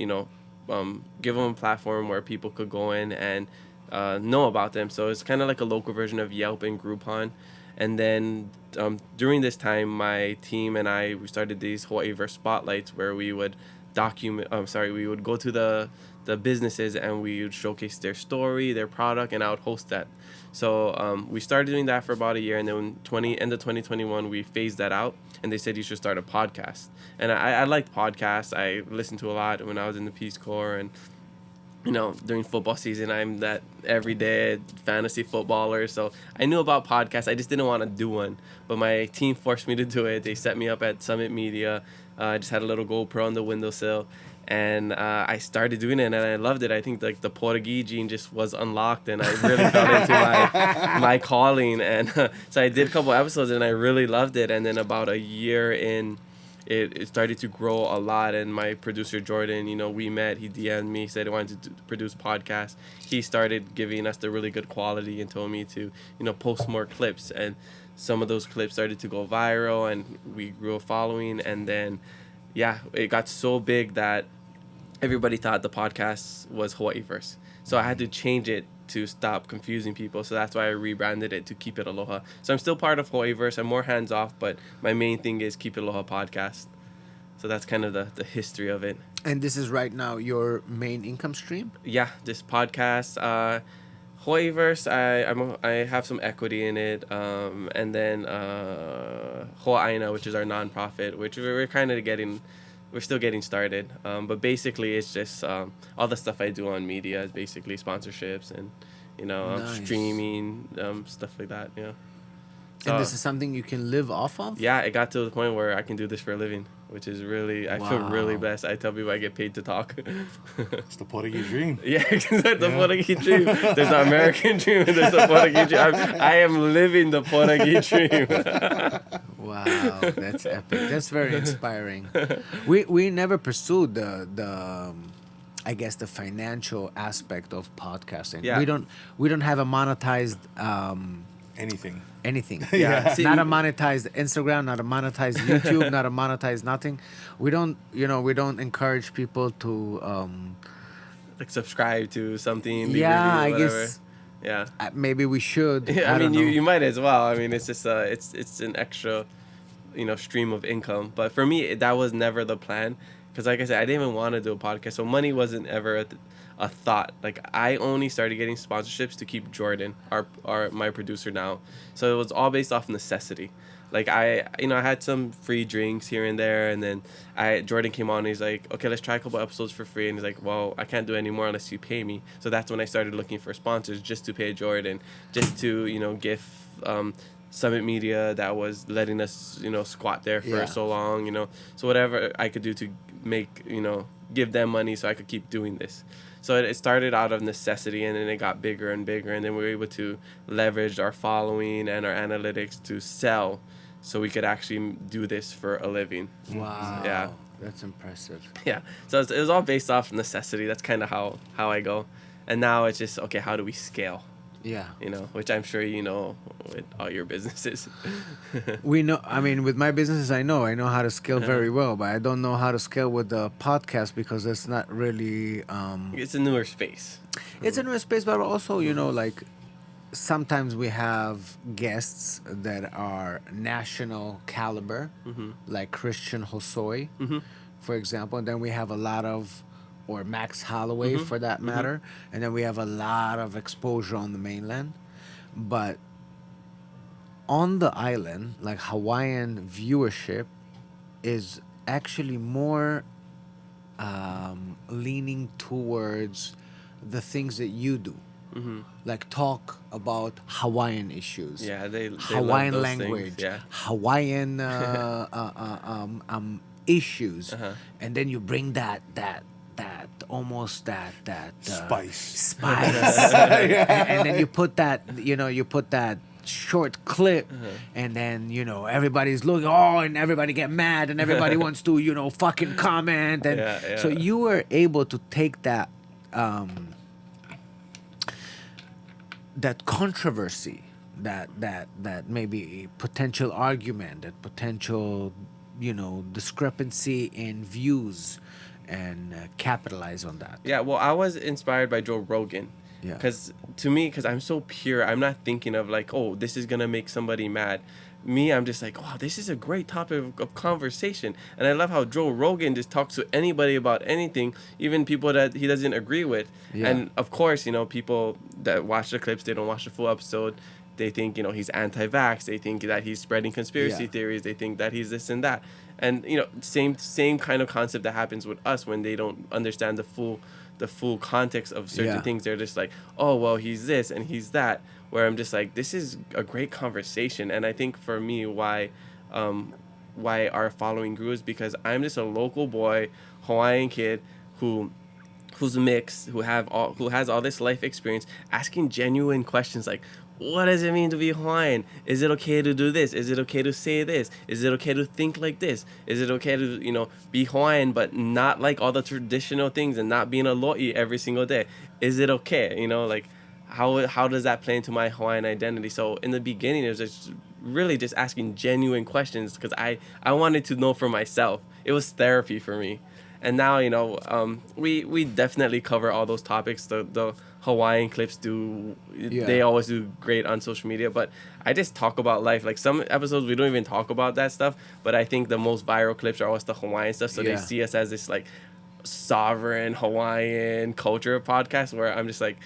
give them a platform where people could go in and know about them. So it's kind of like a local version of Yelp and Groupon. And then during this time, my team and we started these Hawaiiverse spotlights where we would we would go to the businesses and we would showcase their story, their product, and I would host that. So we started doing that for about a year, and then end of 2021 we phased that out, and they said you should start a podcast. And I liked podcasts. I listened to a lot when I was in the Peace Corps, and during football season, I'm that everyday fantasy footballer. So I knew about podcasts. I just didn't want to do one. But my team forced me to do it. They set me up at Summit Media. I just had a little GoPro on the windowsill. And I started doing it, and I loved it. I think like the Portuguese gene just was unlocked, and I really fell into my calling. And so I did a couple episodes, and I really loved it. And then about a year in, it started to grow a lot. And my producer Jordan, we met. He DM'd me, said he wanted to produce podcasts. He started giving us the really good quality and told me to post more clips. And some of those clips started to go viral, and we grew a following. And then it got so big that everybody thought the podcast was Hawaiiverse. So I had to change it to stop confusing people. So that's why I rebranded it to Keep It Aloha. So I'm still part of Hawaiiverse. I'm more hands off, but my main thing is Keep It Aloha podcast. So that's kind of the history of it. And this is right now your main income stream? Yeah, this podcast. Hawaiiverse, I have some equity in it, and then Hawaiian, which is our nonprofit, which we're still getting started. But basically, it's just all the stuff I do on media is basically sponsorships and Nice. streaming, stuff like that. Yeah. And this is something you can live off of? Yeah, it got to the point where I can do this for a living, which is really, I feel really Wow. blessed. I tell people I get paid to talk. It's the Portuguese dream. Yeah, exactly. The Portuguese dream. There's the American dream and there's the Portuguese dream. I am living the Portuguese dream. Wow, that's epic. That's very inspiring. We never pursued the I guess the financial aspect of podcasting. Yeah. We don't have a monetized Anything. anything. Yeah. See, Not a monetized Instagram, not a monetized YouTube, not a monetized nothing. We don't encourage people to like subscribe to something. yeah, I whatever. guess Yeah. maybe we should. Yeah, I don't mean, know. you might as well. I mean, it's just it's an extra, stream of income. But for me, that was never the plan. Because like I said, I didn't even want to do a podcast. So money wasn't ever a thought. Like I only started getting sponsorships to keep Jordan, my producer now. So it was all based off necessity. Like I had some free drinks here and there, and then Jordan came on and he's like, okay, let's try a couple episodes for free. And he's like, well, I can't do any more unless you pay me. So that's when I started looking for sponsors just to pay Jordan, just to give Summit Media that was letting us squat there for Yeah. so long, so whatever I could do to make give them money so I could keep doing this. So it started out of necessity, and then it got bigger and bigger, and then we were able to leverage our following and our analytics to sell, so we could actually do this for a living. Wow. Yeah. That's impressive. Yeah. So it was all based off necessity. That's kind of how I go. And now it's just, okay, how do we scale? Yeah. Which I'm sure with all your businesses. We know, I mean, with my businesses, I know how to scale very well, but I don't know how to scale with the podcast because it's not really. It's a newer space. It's a new space, but also, like sometimes we have guests that are national caliber, like Christian Hosoi, for example. And then we have a lot of, or Max Holloway for that matter. And then we have a lot of exposure on the mainland. But on the island, like Hawaiian viewership is actually more leaning towards the things that you do. Like talk about Hawaiian issues. Yeah, they Hawaiian love those language. things. Yeah. Hawaiian issues, Uh-huh. and then you bring that almost that Spice. and then you put that short clip, Uh-huh. and then everybody's looking, and everybody get mad, and everybody wants to fucking comment, and Yeah, so yeah. you were able to take that that controversy, that maybe potential argument, that potential discrepancy in views, and capitalize on that. Yeah, well, I was inspired by Joe Rogan. Yeah. Because to me, because I'm so pure, I'm not thinking of like, oh, this is going to make somebody mad. Me, I'm just like, oh, this is a great topic of conversation. And I love how Joe Rogan just talks to anybody about anything, even people that he doesn't agree with. Yeah. And of course, people that watch the clips, they don't watch the full episode. They think, he's anti-vax. They think that he's spreading conspiracy Yeah. theories. They think that he's this and that. And, same kind of concept that happens with us when they don't understand the full context of certain Yeah. things. They're just like, oh, well, he's this and he's that. Where I'm just like, this is a great conversation. And I think for me, why our following grew is because I'm just a local boy, Hawaiian kid who's mixed, who has all this life experience, asking genuine questions like, what does it mean to be Hawaiian? Is it okay to do this? Is it okay to say this? Is it okay to think like this? Is it okay to, be Hawaiian but not like all the traditional things and not being a lo'i every single day? Is it okay? Like, how does that play into my Hawaiian identity? So in the beginning, it was just really just asking genuine questions because I wanted to know for myself. It was therapy for me. And now, we definitely cover all those topics. The Hawaiian clips they always do great on social media. But I just talk about life. Like some episodes, we don't even talk about that stuff. But I think the most viral clips are always the Hawaiian stuff. So they see us as this like sovereign Hawaiian culture podcast where I'm just like,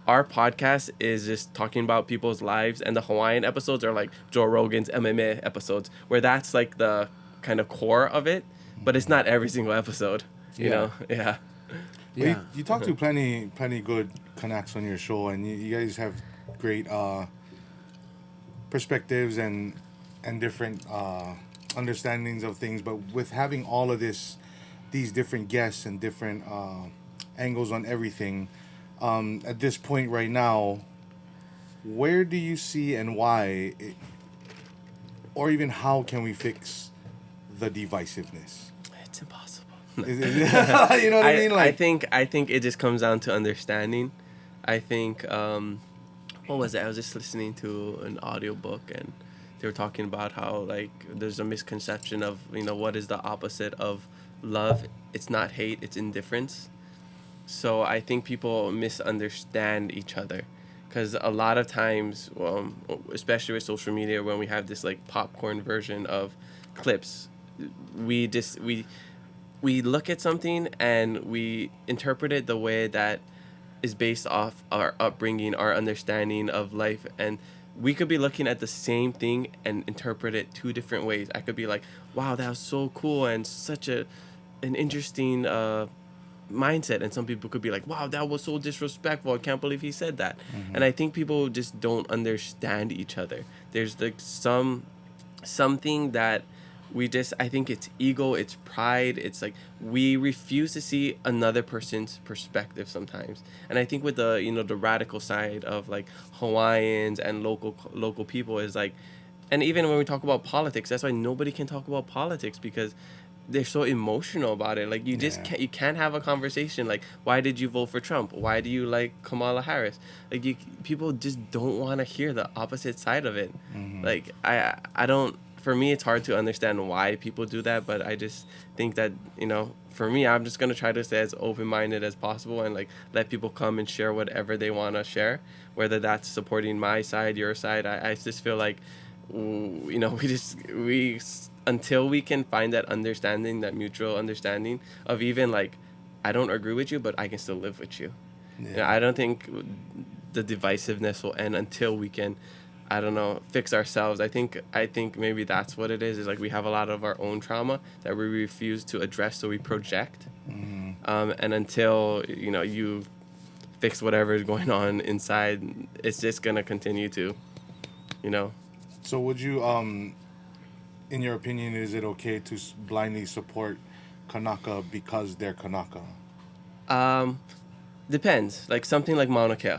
our podcast is just talking about people's lives. And the Hawaiian episodes are like Joe Rogan's MMA episodes where that's like the kind of core of it. But it's not every single episode, you know? Yeah. Well, Yeah. you talk to plenty good Kanaks on your show, and you guys have great perspectives and different understandings of things. But with having all of these different guests and different angles on everything, at this point right now, where do you see and why, or even how can we fix the divisiveness? It's impossible. You know what I mean? Like, I think it just comes down to understanding. I think what was it? I was just listening to an audiobook and they were talking about how like there's a misconception of what is the opposite of love. It's not hate, it's indifference. So I think people misunderstand each other because a lot of times, especially with social media, when we have this like popcorn version of clips, we look at something and we interpret it the way that is based off our upbringing, our understanding of life, and we could be looking at the same thing and interpret it two different ways. I could be like, wow, that was so cool and such an interesting mindset, and some people could be like, wow, that was so disrespectful, I can't believe he said that. And I think people just don't understand each other. There's like something that I think it's ego, it's pride, it's like we refuse to see another person's perspective sometimes. And I think with the the radical side of like Hawaiians and local people is like, and even when we talk about politics, that's why nobody can talk about politics because they're so emotional about it. Like you just can't have a conversation like, why did you vote for Trump? Why do you like Kamala Harris? Like people just don't want to hear the opposite side of it. Like I don't. For me, it's hard to understand why people do that, but I just think that, for me, I'm just going to try to stay as open-minded as possible and, like, let people come and share whatever they want to share, whether that's supporting my side, your side. I just feel like, we until we can find that understanding, that mutual understanding of even, like, I don't agree with you, but I can still live with you. Yeah. I don't think the divisiveness will end until we can fix ourselves. I think maybe that's what it is like we have a lot of our own trauma that we refuse to address, so we project. And until you fix whatever is going on inside, it's just gonna continue to So would you in your opinion, is it okay to blindly support Kanaka because they're Kanaka? Depends. Like something like Mauna Kea.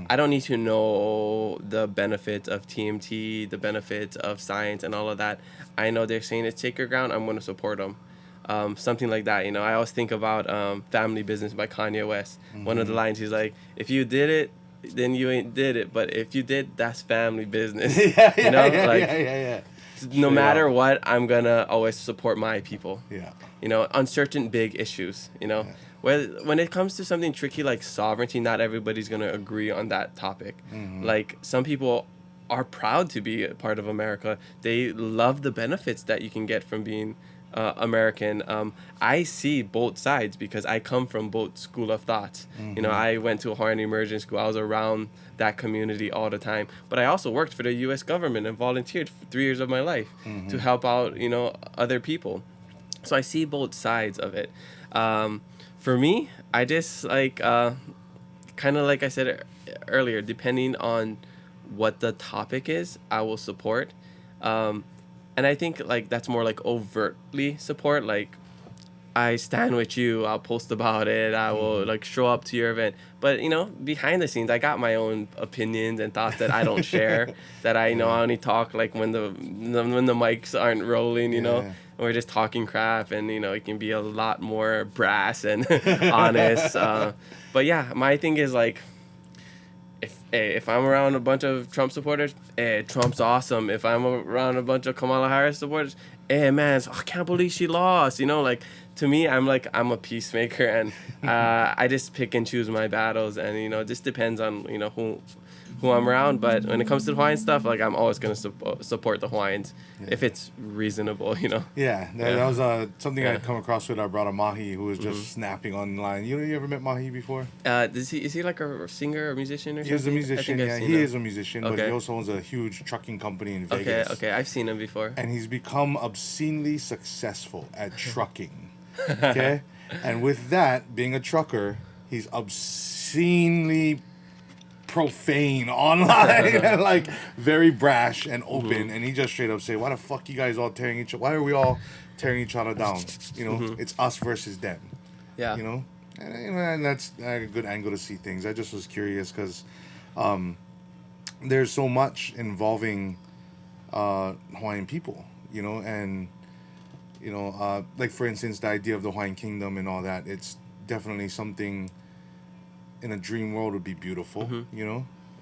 I don't need to know the benefits of TMT, the benefits of science, and all of that. I know they're saying it's sacred ground. I'm going to support them. Something like that. I always think about Family Business by Kanye West. One of the lines, he's like, if you did it, then you ain't did it. But if you did, that's family business. Yeah. No matter what, I'm going to always support my people. Yeah. On certain big issues, when it comes to something tricky like sovereignty, not everybody's going to agree on that topic. Like some people are proud to be a part of America. They love the benefits that you can get from being American. I see both sides because I come from both school of thoughts. I went to a Hawaiian immersion school. I was around that community all the time. But I also worked for the U.S. government and volunteered for 3 years of my life to help out, other people. So I see both sides of it. For me, I just like, kind of like I said earlier, depending on what the topic is, I will support. And I think like that's more like overtly support. Like I stand with you. I'll post about it. I will like show up to your event. But behind the scenes, I got my own opinions and thoughts that I don't share. That I only talk like when the mics aren't rolling. And we're just talking crap, and it can be a lot more brass and honest. But yeah, my thing is like, if I'm around a bunch of Trump supporters, Trump's awesome. If I'm around a bunch of Kamala Harris supporters, man, I can't believe she lost. Like to me, I'm a peacemaker, and I just pick and choose my battles, and it just depends on who I'm around. But when it comes to the Hawaiian stuff, like I'm always gonna support the Hawaiians if it's reasonable. Yeah, that was something I'd come across with our brother Mahi, who was just snapping online. You ever met Mahi before? Is he like a singer or musician or something? He's a musician. Yeah, he is a musician, but he also owns a huge trucking company in Vegas. Okay, I've seen him before. And he's become obscenely successful at trucking. Okay, and with that, being a trucker, he's obscenely profane online and like very brash and open, and he just straight up say, why the fuck you guys all tearing why are we all tearing each other down? It's us versus them. And that's a good angle to see things. I just was curious because there's so much involving Hawaiian people, and like for instance the idea of the Hawaiian kingdom and all that. It's definitely something in a dream world would be beautiful.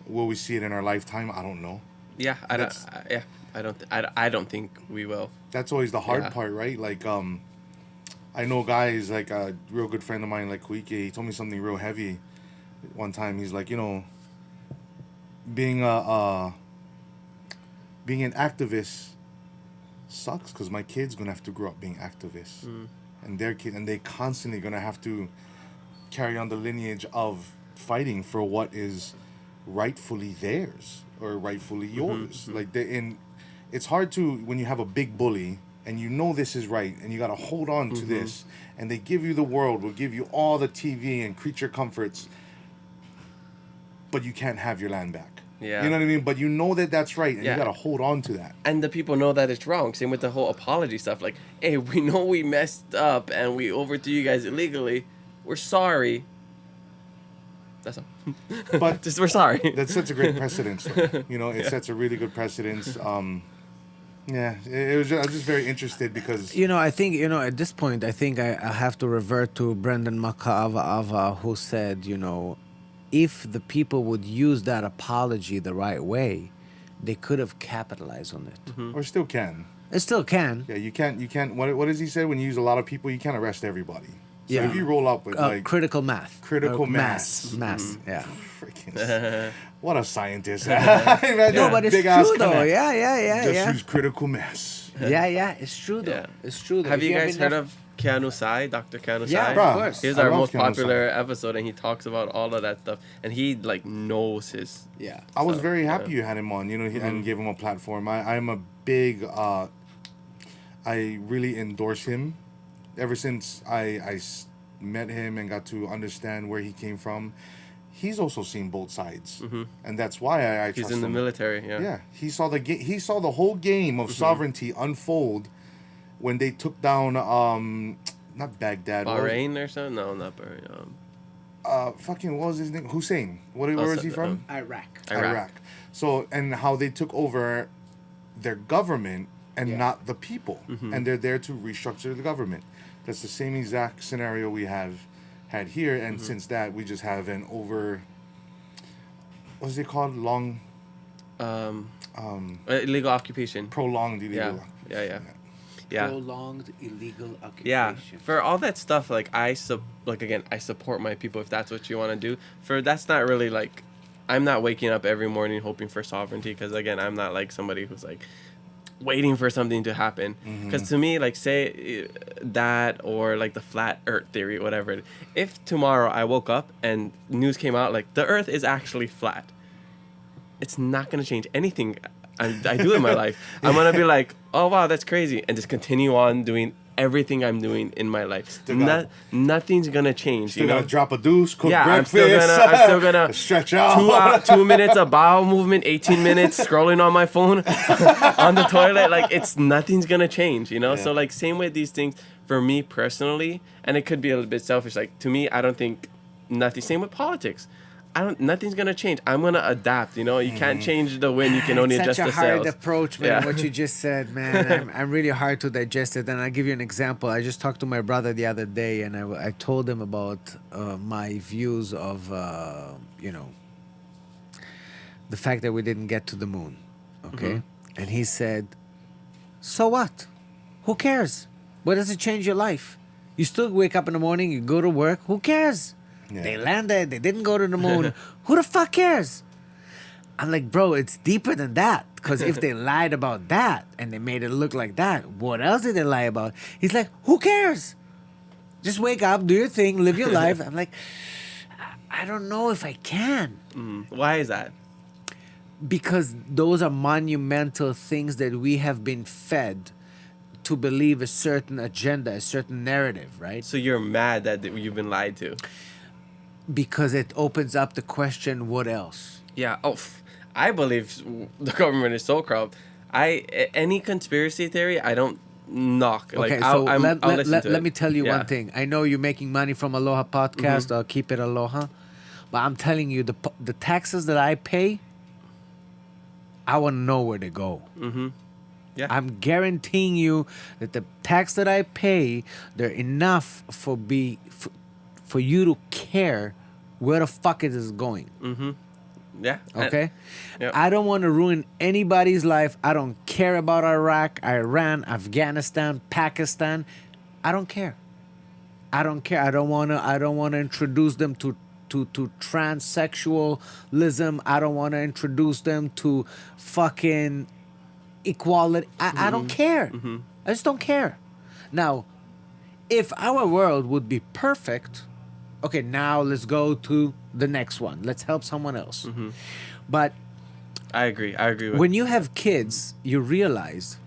Will we see it in our lifetime? I don't know. Yeah, I don't think we will. That's always the hard part, right? Like I know guys like a real good friend of mine, like Kuike, he told me something real heavy one time. He's like, being an activist sucks because my kid's gonna have to grow up being activists, and their kid, and they constantly gonna have to carry on the lineage of fighting for what is rightfully theirs or rightfully yours. Like it's hard to, when you have a big bully and this is right and you got to hold on to this, and they give you the world, will give you all the TV and creature comforts, but you can't have your land back. Yeah. You know what I mean? But that's right, and you got to hold on to that. And the people know that it's wrong. Same with the whole apology stuff. Like, hey, we know we messed up and we overthrew you guys illegally. We're sorry. That's all. But just we're sorry. That sets a great precedence. It sets a really good precedence. Yeah, I was just very interested because I think at this point I think I have to revert to Brendan Makaava, who said if the people would use that apology the right way, they could have capitalized on it. Or still can. It still can. Yeah, you can't. What does he say? When you use a lot of people, you can't arrest everybody. So Yeah. if you roll up with critical math. Critical mass. Yeah. Freaking, what a scientist. No, but it's true though. Yeah. Just use critical mass. Yeah. It's true though. Yeah. It's true though. Have you guys heard of Keanu Sai, Dr. Keanu Yeah, Sai? of course. Here's I our love most Keanu popular episode, and he talks about all of that stuff, and he knows his. Yeah. I was very happy you had him on, and gave him a platform. I'm a big, I really endorse him. Ever since I met him and got to understand where he came from, he's also seen both sides, and that's why I He's trust in the him. military. Yeah. Yeah, he saw the whole game of sovereignty unfold when they took down not Baghdad, Bahrain or something? No, not Bahrain. fucking what was his name? Hussein. Where is he from? Iraq. So, and how they took over their government and not the people, and they're there to restructure the government. That's the same exact scenario we had here, and since that we just have an what's it called? Illegal occupation. Prolonged illegal. Yeah. Prolonged illegal occupation. Yeah, for all that stuff, like I support my people if that's what you want to do. That's not really like, I'm not waking up every morning hoping for sovereignty, because again, I'm not like somebody who's like waiting for something to happen. Because to me, like say that or like the flat Earth theory, whatever. If tomorrow I woke up and news came out like the Earth is actually flat, it's not gonna change anything I do in my life. I'm gonna be like, oh wow, that's crazy, and just continue on doing everything I'm doing in my life. Nothing's gonna change. Still gotta drop a deuce, cook breakfast. I'm still gonna stretch out. 2 minutes of bowel movement, 18 minutes scrolling on my phone on the toilet. Like nothing's gonna change, Yeah. So like same with these things for me personally, and it could be a little bit selfish. Like to me, I don't think nothing. Same with politics. Nothing's gonna change. I'm gonna adapt. You can't change the wind. You can only adjust the Such a hard sails. approach, man. What you just said, man. I'm really hard to digest it. And I'll give you an example. I just talked to my brother the other day, and I told him about my views of, the fact that we didn't get to the moon. Okay, and he said, "So what? Who cares? What does it change your life? You still wake up in the morning. You go to work. Who cares?" Yeah. They landed. They didn't go to the moon. Who the fuck cares? I'm like, bro, it's deeper than that. Because if they lied about that and they made it look like that, what else did they lie about? He's like, who cares? Just wake up, do your thing, live your life. I'm like, I don't know if I can. Why is that? Because those are monumental things that we have been fed to believe a certain agenda, a certain narrative, right? So you're mad that you've been lied to? Because it opens up the question, what else? Yeah. I believe the government is so corrupt. Any conspiracy theory, I don't knock. Okay, I'll listen to it. let me tell you one thing. I know you're making money from Aloha podcast, or keep it Aloha, but I'm telling you, the taxes that I pay, I want to know where they go. Yeah. I'm guaranteeing you that the tax that I pay, they're enough for you to care where the fuck it is going. Yeah. Okay? Yep. I don't want to ruin anybody's life. I don't care about Iraq, Iran, Afghanistan, Pakistan. I don't care. I don't care. I don't want to introduce them to transsexualism. I don't want to introduce them to fucking equality. I don't care. I just don't care. Now, if our world would be perfect, okay, now let's go to the next one. Let's help someone else. But I agree with when you have kids, you realize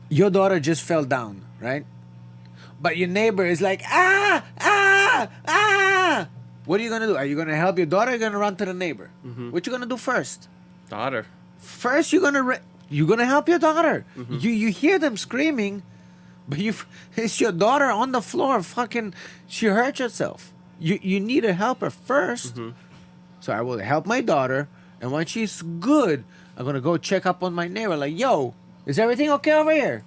your daughter just fell down, right? But your neighbor is like, ah. What are you going to do? Are you going to help your daughter, or are you going to run to the neighbor? What you going to do first? daughter. First, you're gonna help your daughter. You hear them screaming, but it's your daughter on the floor. Fucking, she hurt herself. You need to help her first. So I will help my daughter, and when she's good, I'm gonna go check up on my neighbor. Like, yo, is everything okay over here?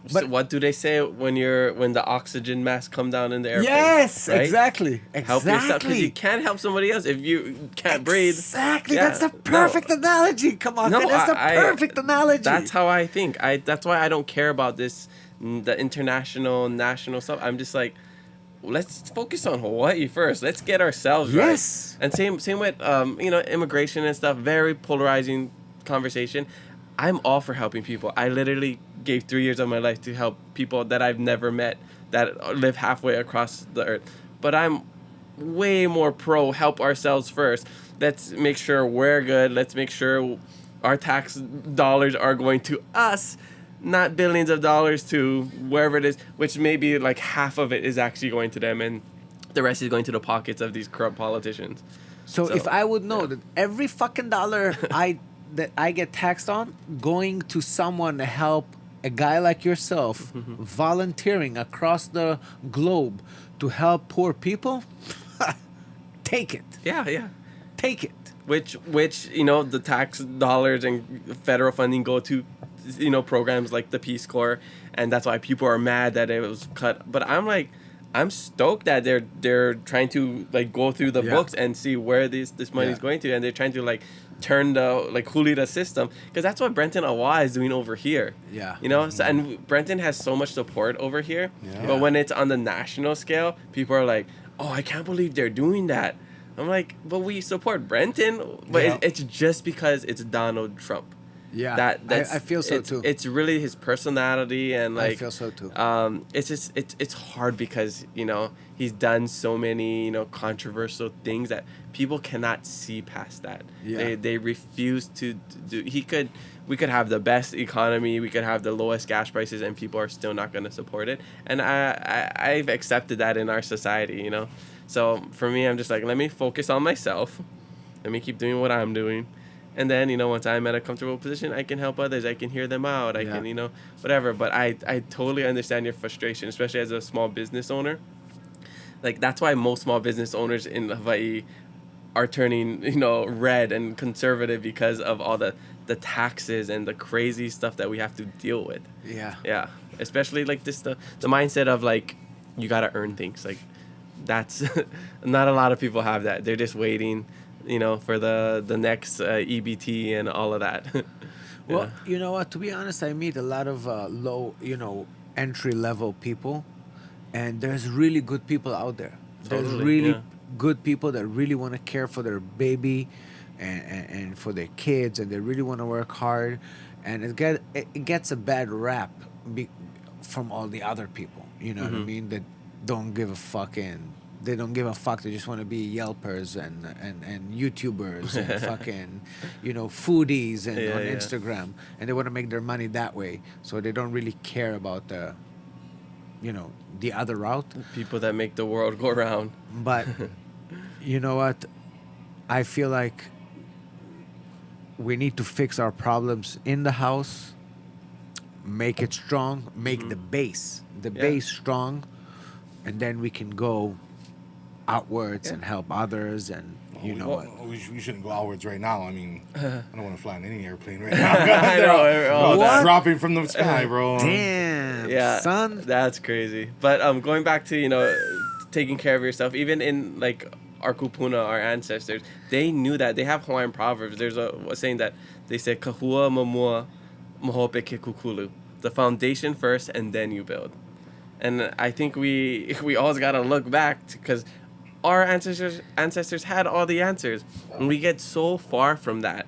But so what do they say when the oxygen mask come down in the airplane? Yes, right? exactly. Help yourself, because you can't help somebody else if you can't breathe. Exactly. Yeah. That's the perfect analogy. Come on, that's the perfect analogy. That's how I think. That's why I don't care about this, the international, national stuff. I'm just like, let's focus on Hawaii first. Let's get ourselves right. Yes. And same with immigration and stuff. Very polarizing conversation. I'm all for helping people. I literally gave 3 years of my life to help people that I've never met that live halfway across the earth. But I'm way more pro help ourselves first. Let's make sure we're good. Let's make sure our tax dollars are going to us, not billions of dollars to wherever it is, which maybe like half of it is actually going to them. And The rest is going to the pockets of these corrupt politicians. So if I would know that every fucking dollar that I get taxed on going to someone to help a guy like yourself volunteering across the globe to help poor people, take it. Yeah. Take it. Which the tax dollars and federal funding go to programs like the Peace Corps, and that's why people are mad that it was cut. But I'm stoked that they're trying to like go through the books and see where this money is going to, and they're trying to like turn the huli the system, because that's what Brenton Awa is doing over here. So, and Brenton has so much support over here, but when it's on the national scale, people are like, oh, I can't believe they're doing that. I'm like, but we support Brenton, but it's just because it's Donald Trump. Yeah, I feel so too. It's really his personality, and like I feel so too. It's just it's hard because he's done so many controversial things that people cannot see past that. They refuse to do. We could have the best economy, we could have the lowest gas prices, and people are still not going to support it. And I've accepted that in our society, So for me, I'm just like, let me focus on myself. Let me keep doing what I'm doing. And then, once I'm at a comfortable position, I can help others. I can hear them out. I can, whatever. But I totally understand your frustration, especially as a small business owner. Like, that's why most small business owners in Hawaii are turning, red and conservative, because of all the taxes and the crazy stuff that we have to deal with. Yeah. Especially, like, the mindset of, like, you got to earn things. Like, that's not a lot of people have that. They're just waiting, for the next EBT and all of that. Well, you know what? To be honest, I meet a lot of low, entry level people, and there's really good people out there. There's really good people that really want to care for their baby, and for their kids, and they really want to work hard, and it gets a bad rap from all the other people. You know what I mean? That don't give a fucking. They don't give a fuck. They just want to be Yelpers and YouTubers and fucking, foodies and on Instagram. And they want to make their money that way. So they don't really care about the other route. People that make the world go round. But you know what? I feel like we need to fix our problems in the house, make it strong, make the base strong, and then we can go outwards and help others, and we shouldn't go outwards right now. I mean, I don't want to fly in any airplane right now. They're dropping from the sky, bro. Damn, son, that's crazy. But going back to taking care of yourself, even in like our kupuna, our ancestors, they knew that. They have Hawaiian proverbs. There's a saying that they say kahua mamua mahope ke kukulu, the foundation first and then you build. And I think we always gotta look back, because our ancestors had all the answers, and we get so far from that,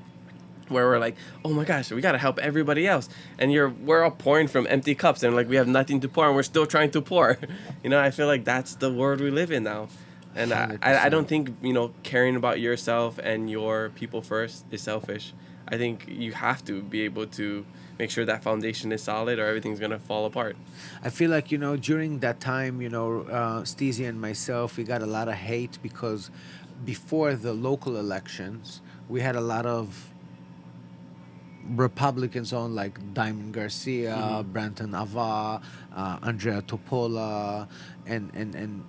where we're like, oh my gosh, we gotta help everybody else, and we're all pouring from empty cups, and like we have nothing to pour, and we're still trying to pour. I feel like that's the world we live in now, and I don't think caring about yourself and your people first is selfish. I think you have to be able to make sure that foundation is solid, or everything's gonna fall apart. I feel like during that time, Steezy and myself, we got a lot of hate, because before the local elections, we had a lot of Republicans on, like Diamond Garcia, Brenton Ava, Andrea Topola, and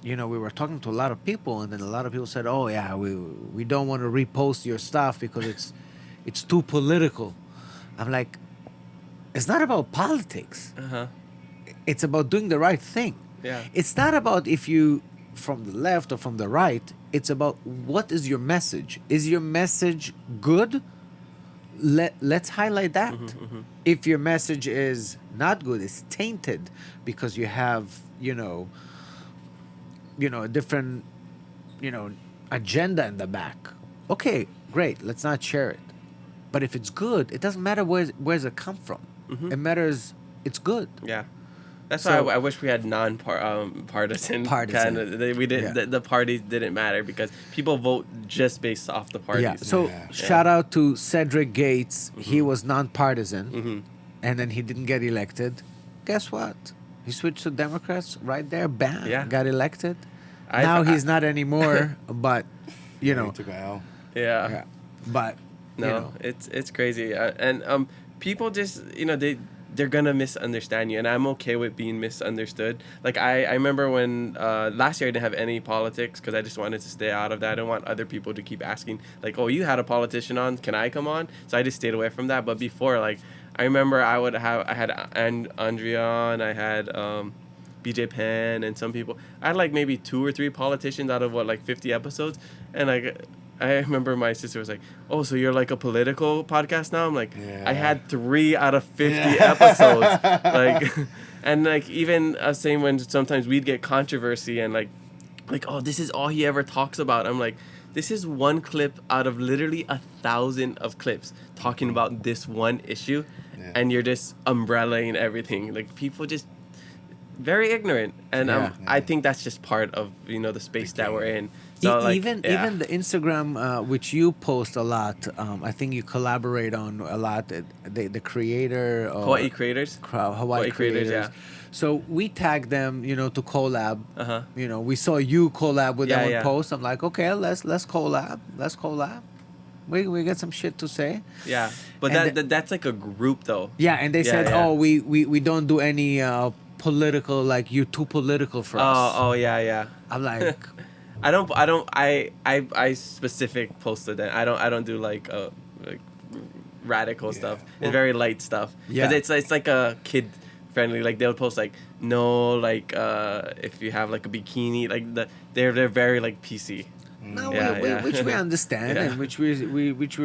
we were talking to a lot of people, and then a lot of people said, oh yeah, we don't want to repost your stuff because it's too political. I'm like, it's not about politics. It's about doing the right thing. It's not about if you from the left or from the right. It's about what is your message. Is your message good? Let's highlight that. If your message is not good, it's tainted because you have a different agenda in the back. Okay, great. Let's not share it. But if it's good, it doesn't matter where's it come from. It matters it's good. Yeah. That's why I wish we had partisan. We didn't. The parties didn't matter, because people vote just based off the parties. Yeah. So shout out to Cedric Gates. He was nonpartisan, and then he didn't get elected. Guess what? He switched to Democrats right there. Bam. Yeah. Got elected. Now he's not anymore, but you know, he took a L. yeah. But No, you know, it's crazy, and people just they're gonna misunderstand you, and I'm okay with being misunderstood. Like I remember when last year I didn't have any politics because I just wanted to stay out of that. I don't want other people to keep asking like, oh, you had a politician on, can I come on? So I just stayed away from that. But before, like I remember I had Andrea on, I had BJ Penn, and some people. I had like maybe 2 or 3 politicians out of 50 episodes, and like. I remember my sister was like, "Oh, so you're like a political podcast now?" I'm like, Yeah. "I had 3 out of 50 episodes." Like, and like even saying when sometimes we'd get controversy and like, oh, this is all he ever talks about. I'm like, this is one clip out of literally 1,000 of clips talking about this one issue, and you're just umbrellaing everything. Like people just very ignorant, and I think that's just part of the space that we're in. So like, even the Instagram, which you post a lot, I think you collaborate on a lot. The creator, Hawaii creators, Hawaii creators. Yeah. So we tag them, to collab. Uh-huh. We saw you collab with them on yeah. post. I'm like, okay, let's collab. Let's collab. We got some shit to say. Yeah, but that's like a group though. Yeah, and they said, yeah. oh, we don't do any political, like you're too political for us. Oh yeah. I'm like. I specific posted that. I don't do like radical stuff. It's very light stuff. Yeah. It's like a kid friendly. Like they'll post like no like if you have like a bikini like they're very like PC. No, Yeah, which we understand Yeah. and which we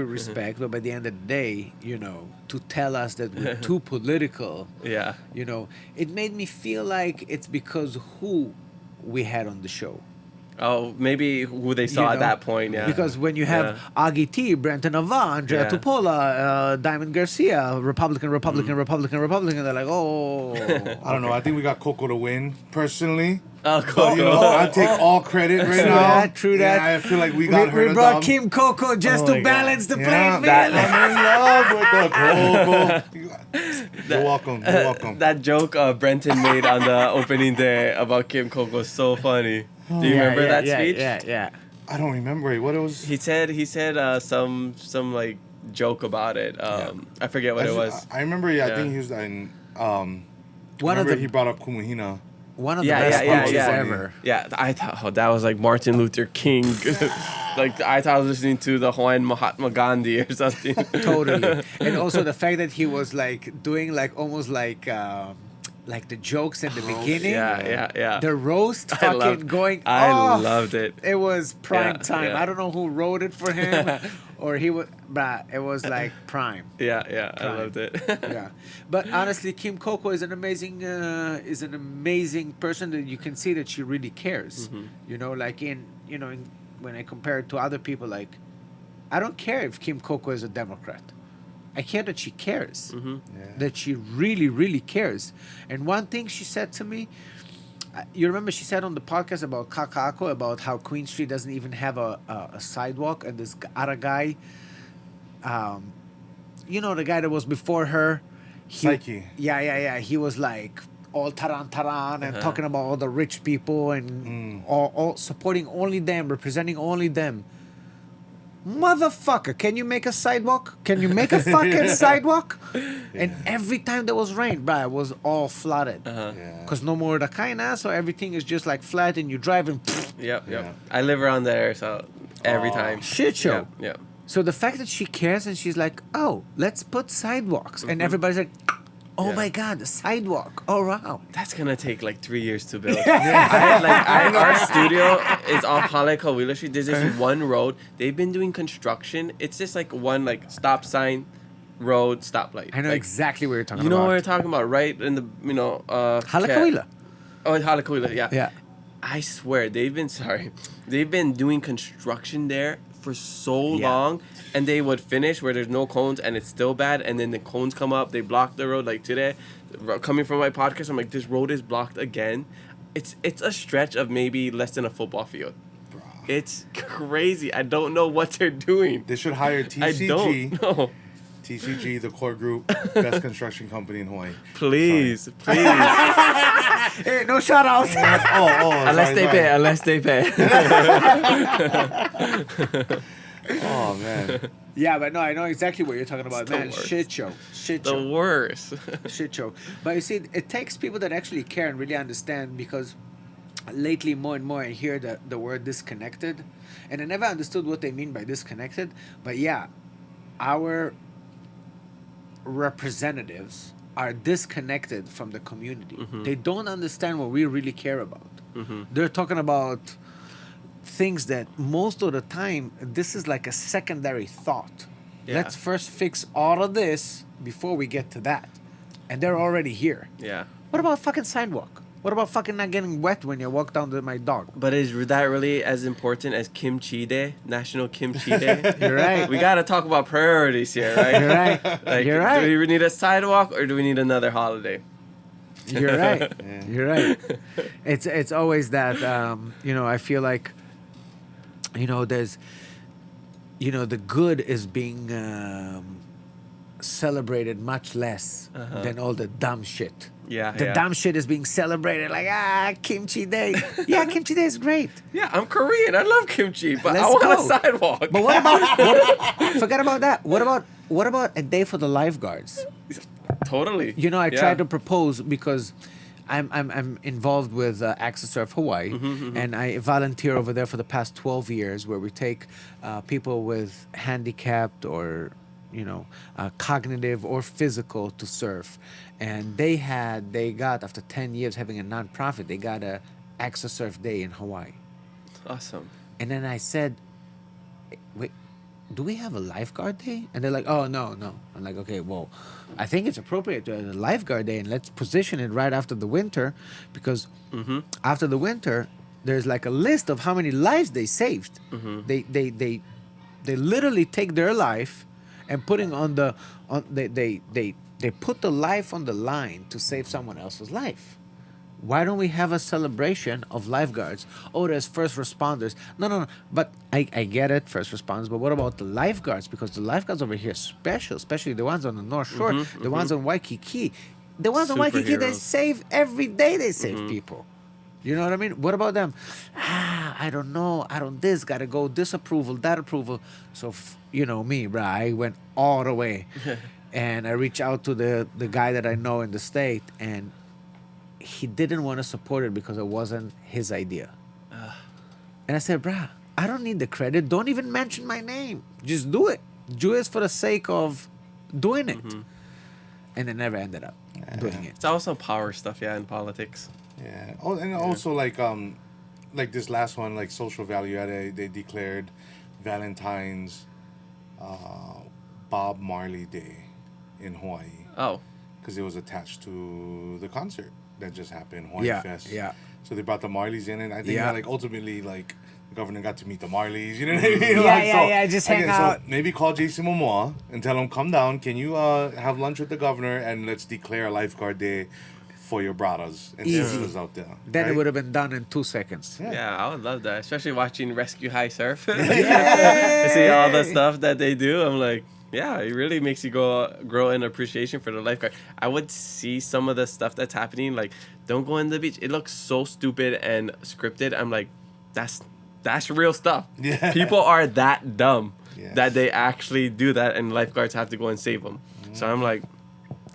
respect, but by the end of the day, to tell us that we're too political, Yeah. It made me feel like it's because who we had on the show. Oh, maybe who they saw at that point, yeah. Because when you have Augie T, Brenton Ava, Andrea Tupola, Diamond Garcia, Republican, they're like, oh. I don't know. I think we got Coco to win, personally. Oh, Coco. I take all credit right now. True that. Yeah, I feel like we got her. We brought Kim Coco just to balance the playing field. I'm in love with the Coco. You're welcome. That joke Brenton made on the opening day about Kim Coco is so funny. Do you remember that speech? Yeah. I don't remember it. What it was? He said some like joke about it. I forget what it was. I remember. I think he was in. He brought up Kumuhina. One of the best speeches ever. Yeah, I thought that was like Martin Luther King. Like I thought I was listening to the Hawaiian Mahatma Gandhi or something. Totally. And also the fact that he was like doing like almost like the jokes in the beginning. Yeah. The roast fucking going off. I loved it. It was prime time. Yeah. I don't know who wrote it for him or he was, but it was like prime. Yeah. I loved it. Yeah. But honestly, Kim Coco is an amazing person that you can see that she really cares. Like when I compare it to other people, like I don't care if Kim Coco is a Democrat. I care that she cares, that she really, really cares. And one thing she said to me, you remember she said on the podcast about Kakako, about how Queen Street doesn't even have a sidewalk, and this other guy, the guy that was before her, Psyche. Yeah. He was like all taran and talking about all the rich people and all supporting only them, representing only them. Motherfucker, can you make a sidewalk? Can you make a fucking sidewalk? And every time there was rain, bro, it was all flooded. Because no more the kaina, so everything is just like flat and you're driving. Yep. I live around there, so every time. Shit show. Yeah. So the fact that she cares and she's like, oh, let's put sidewalks. And everybody's like, oh my God, the sidewalk. Oh, wow. That's going to take like 3 years to build. Our studio is off Haleakala Street. There's this one road. They've been doing construction. It's just like one like stop sign, road, stoplight. I know like, exactly what you're talking about. You know about. what we're talking about, right? In the, Haleakala. Oh, in Haleakala, yeah. Yeah. I swear, they've been doing construction there for so long, and they would finish where there's no cones and it's still bad, and then the cones come up, they block the road. Like today, coming from my podcast, I'm like, this road is blocked again. It's a stretch of maybe less than a football field. Bro. It's crazy. I don't know what they're doing. They should hire TCG. I don't know. TCG, the core group, best construction company in Hawaii. Please. Hey, no shout outs. Unless they pay. Oh man. Yeah, but no, I know exactly what you're talking about, It's the man. worst. Shit show. The worst. Shit show. But you see, it takes people that actually care and really understand, because lately more and more I hear the word disconnected, and I never understood what they mean by disconnected. But yeah, our representatives are disconnected from the community. They don't understand what we really care about. They're talking about things that most of the time, this is like a secondary thought. Yeah. Let's first fix all of this before we get to that. And they're already here. Yeah. What about fucking sidewalk? What about fucking not getting wet when you walk down to my dog? But is that really as important as Kimchi Day, National Kimchi Day? You're right. We gotta talk about priorities here, right? You're right. Like, You're right. do we need a sidewalk or do we need another holiday? You're right. Yeah. You're right. It's always that, I feel like, there's, the good is being celebrated much less than all the dumb shit. Yeah, The yeah. dumb shit is being celebrated like, Kimchi Day. Yeah, Kimchi Day is great. Yeah, I'm Korean. I love kimchi, but I Let's want go. a sidewalk. But what about, forget about that. What about a day for the lifeguards? Totally. I Yeah. tried to propose because I'm involved with Access Surf Hawaii, and I volunteer over there for the past 12 years, where we take people with handicapped or cognitive or physical to surf. And they got, after 10 years having a nonprofit, they got a Access Surf Day in Hawaii. Awesome. And then I said, wait, do we have a lifeguard day? And they're like, oh, no. I'm like, okay, well, I think it's appropriate to have a lifeguard day, and let's position it right after the winter, because after the winter, there's like a list of how many lives they saved. They literally take their life and putting they put the life on the line to save someone else's life. Why don't we have a celebration of lifeguards? Oh, there's first responders. No. But I get it, first responders. But what about the lifeguards? Because the lifeguards over here are special, especially the ones on the North Shore, the ones on Waikiki. The ones on Waikiki, they Superheroes. save every day. They save people. You know what I mean? What about them? I don't know. I don't this. Got to go this approval, that approval. So, me, bruh, I went all the way. And I reached out to the guy that I know in the state, and he didn't want to support it because it wasn't his idea. And I said, bruh, I don't need the credit. Don't even mention my name. Just do it. Do it for the sake of doing it. And they never ended up doing it. It's also power stuff, in politics. Yeah. Oh, and also like this last one, like social value added, they declared Valentine's Bob Marley Day in Hawaii. Oh. Because it was attached to the concert that just happened, Hawaii Fest. Yeah. So they brought the Marleys in, and I think Yeah. that, ultimately, the governor got to meet the Marleys. You know what I mean? Just hang out. So maybe call Jason Momoa and tell him, come down. Can you have lunch with the governor, and let's declare a lifeguard day for your brothers and Easy. sisters out there. Then right? it would have been done in 2 seconds. Yeah, I would love that, especially watching Rescue High Surf. I see all the stuff that they do. I'm like, yeah, it really makes you grow an appreciation for the lifeguard. I would see some of the stuff that's happening, like, don't go in the beach. It looks so stupid and scripted. I'm like, that's real stuff. Yeah. People are that dumb Yes. that they actually do that, and lifeguards have to go and save them. So I'm like,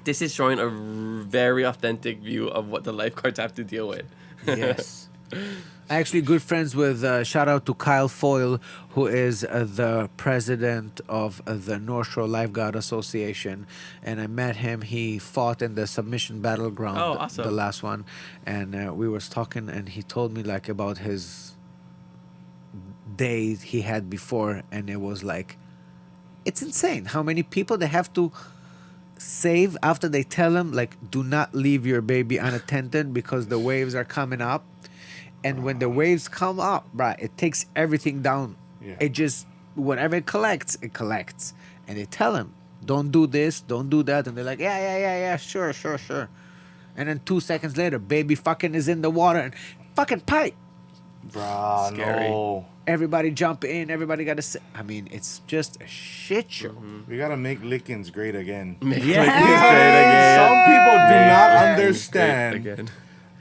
this is showing a very authentic view of what the lifeguards have to deal with. Yes. Actually, good friends with, shout out to Kyle Foyle, who is the president of the North Shore Lifeguard Association. And I met him. He fought in the submission battleground, Oh, awesome. the last one. And we was talking, and he told me about his days he had before. And it was it's insane how many people they have to save after they tell them, do not leave your baby unattended because the waves are coming up. And when the waves come up, bruh, it takes everything down. Yeah. It just, whatever it collects. And they tell him, don't do this, don't do that. And they're like, yeah, sure. And then 2 seconds later, baby fucking is in the water and fucking pipe. Bruh, Scary. no. Everybody jump in. Everybody got to say. I mean, it's just a shit show. We gotta make Lickens great again. Make Yeah. Lickens great again. Some people do Make not Lickens understand great again.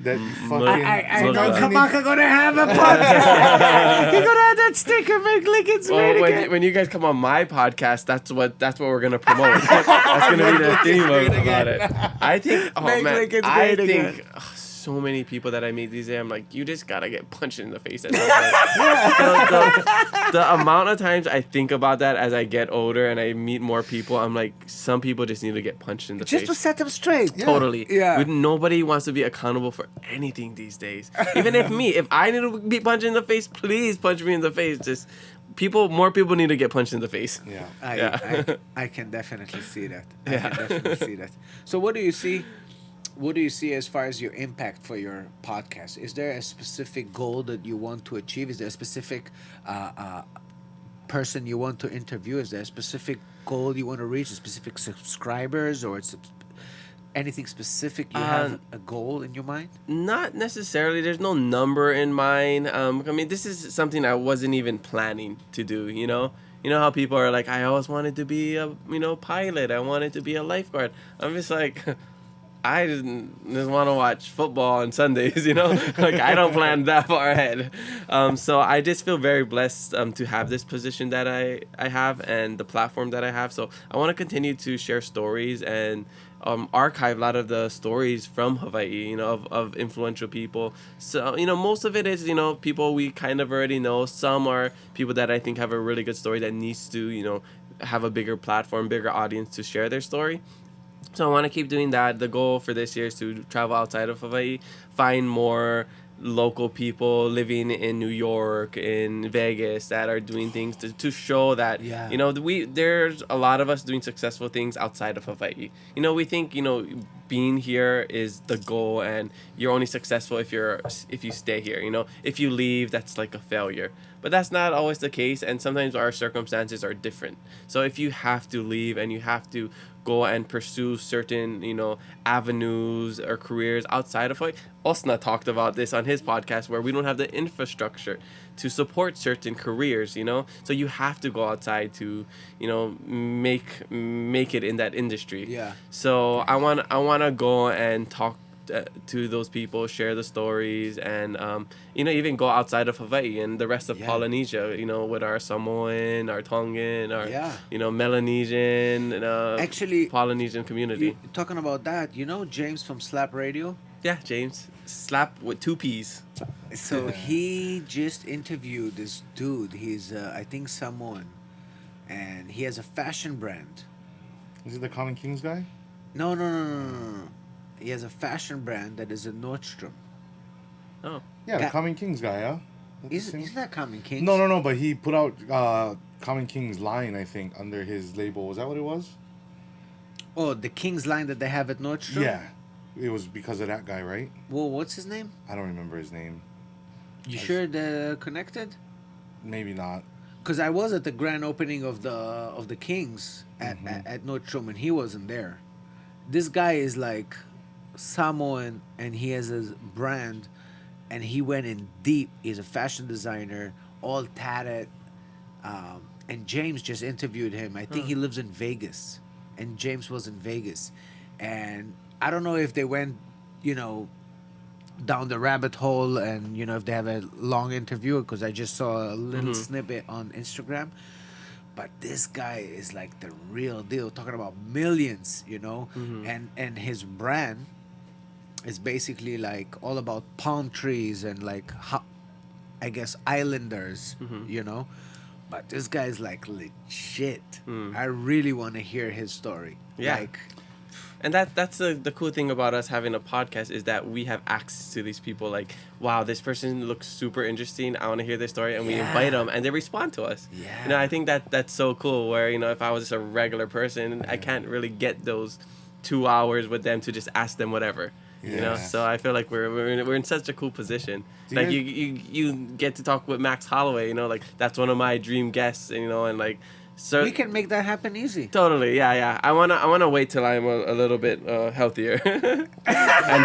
that fucking. I know Look, Kamaka gonna have a podcast. He gonna have that sticker, make Lickens Well, great again. when you guys come on my podcast, that's what we're gonna promote. That's gonna be the theme about it. I think. Oh Make man, Lickens I great think again. so many people that I meet these days, I'm like, you just gotta get punched in the face. At some point. The amount of times I think about that as I get older and I meet more people, I'm like, some people just need to get punched in the Just to face. set them straight. Totally. Yeah. Nobody wants to be accountable for anything these days. Even if I need to be punched in the face, please punch me in the face. Just more people need to get punched in the face. Yeah. I can definitely see that. I Yeah. can definitely see that. So what do you see? What do you see as far as your impact for your podcast? Is there a specific goal that you want to achieve? Is there a specific person you want to interview? Is there a specific goal you want to reach? A specific subscribers or anything specific? You have a goal in your mind? Not necessarily. There's no number in mind. I mean, this is something I wasn't even planning to do, you know? You know how people are like, I always wanted to be a, pilot. I wanted to be a lifeguard. I'm just like, I just want to watch football on Sundays, Like, I don't plan that far ahead. So I just feel very blessed to have this position that I have and the platform that I have. So I want to continue to share stories and archive a lot of the stories from Hawaii, of influential people. So, most of it is, people we kind of already know. Some are people that I think have a really good story that needs to, have a bigger platform, bigger audience to share their story. So I want to keep doing that. The goal for this year is to travel outside of Hawaii, find more local people living in New York, in Vegas that are doing things to show that, there's a lot of us doing successful things outside of Hawaii. We think, being here is the goal and you're only successful if you stay here. If you leave, that's like a failure. But that's not always the case, and sometimes our circumstances are different. So if you have to leave and you have to go and pursue certain, avenues or careers outside of Hawaii. Osna talked about this on his podcast where we don't have the infrastructure to support certain careers, So you have to go outside to, make it in that industry. Yeah. So I want to go and talk to those people, share the stories, and even go outside of Hawaii and the rest of Polynesia, with our Samoan, our Tongan, our Melanesian, Actually, Polynesian community. Talking about that, James from Slap Radio? Yeah, James. Slap with 2 P's. So he just interviewed this dude. He's, I think, Samoan. And he has a fashion brand. Is it the Common Kings guy? No. He has a fashion brand that is a Nordstrom. Oh. Yeah, the Ga- Common Kings guy, yeah? That's the same? Isn't that Common Kings? No, but he put out Common Kings line, I think, under his label. Was that what it was? Oh, the Kings line that they have at Nordstrom? Yeah. It was because of that guy, right? Well, what's his name? I don't remember his name. You sure they're connected? Maybe not. Because I was at the grand opening of the Kings at Nordstrom and he wasn't there. This guy is like Samoan and he has his brand and he went in deep. He's a fashion designer, all tatted. And James just interviewed him. I think he lives in Vegas. And James was in Vegas. And I don't know if they went, down the rabbit hole and, if they have a long interview, because I just saw a little snippet on Instagram. But this guy is like the real deal, talking about millions, and his brand is basically like all about palm trees and like, I guess, islanders, But this guy's like legit. I really want to hear his story. Yeah. Like, And that's the cool thing about us having a podcast is that we have access to these people. Like, wow, this person looks super interesting. I want to hear their story, and we invite them, and they respond to us. Yeah. I think that's so cool. Where if I was just a regular person, I can't really get those 2 hours with them to just ask them whatever. So I feel like we're in such a cool position. Like you get to talk with Max Holloway. Like that's one of my dream guests. And like So We can make that happen easy. totally, yeah. I wanna wait till I'm a little bit healthier and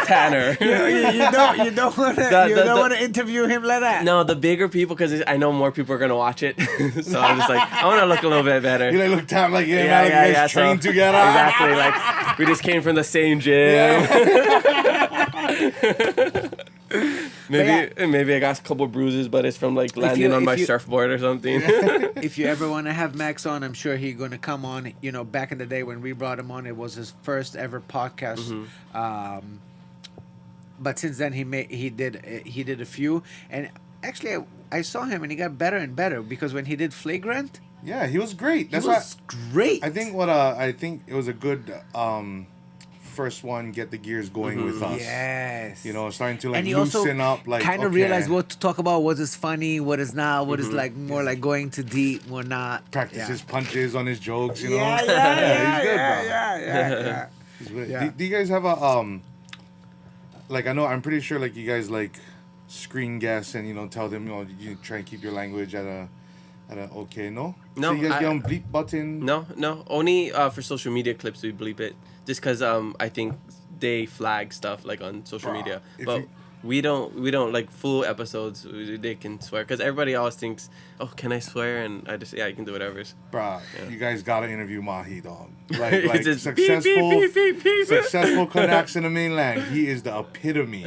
tanner. You don't want to interview him like that. No, the bigger people, because I know more people are gonna watch it. So I'm just like, I want to look a little bit better. You look down like you guys trained together. Exactly, like we just came from the same gym. Maybe I got a couple bruises, but it's from like landing on my surfboard or something. If you ever want to have Max on, I'm sure he's going to come on. You know, back in the day when we brought him on, it was his first ever podcast. But since then he did a few, and actually I saw him and he got better and better, because when he did Flagrant, yeah, he was great. He was great. I think it was a good first one, get the gears going with us. Yes. You know, starting to like and he loosen also up, like kind of realized what to talk about, what is funny, what is not, what is like more like going too deep, what not. Practice his punches on his jokes, you know. Yeah, he's good, bro. Yeah. He's good. Yeah. Do you guys have a like, I know, I'm pretty sure like you guys like screen guests and, you know, tell them, you know, you try and keep your language at a okay, no? No, So you guys get on bleep button? No. Only for social media clips we bleep it. Just because I think they flag stuff like on social media. But we don't like full episodes. They can swear, because everybody always thinks, oh, can I swear? And I just, you can do whatever. Bruh, Yeah. you guys gotta interview Mahi, dog. Like It's just successful connects in the mainland. He is the epitome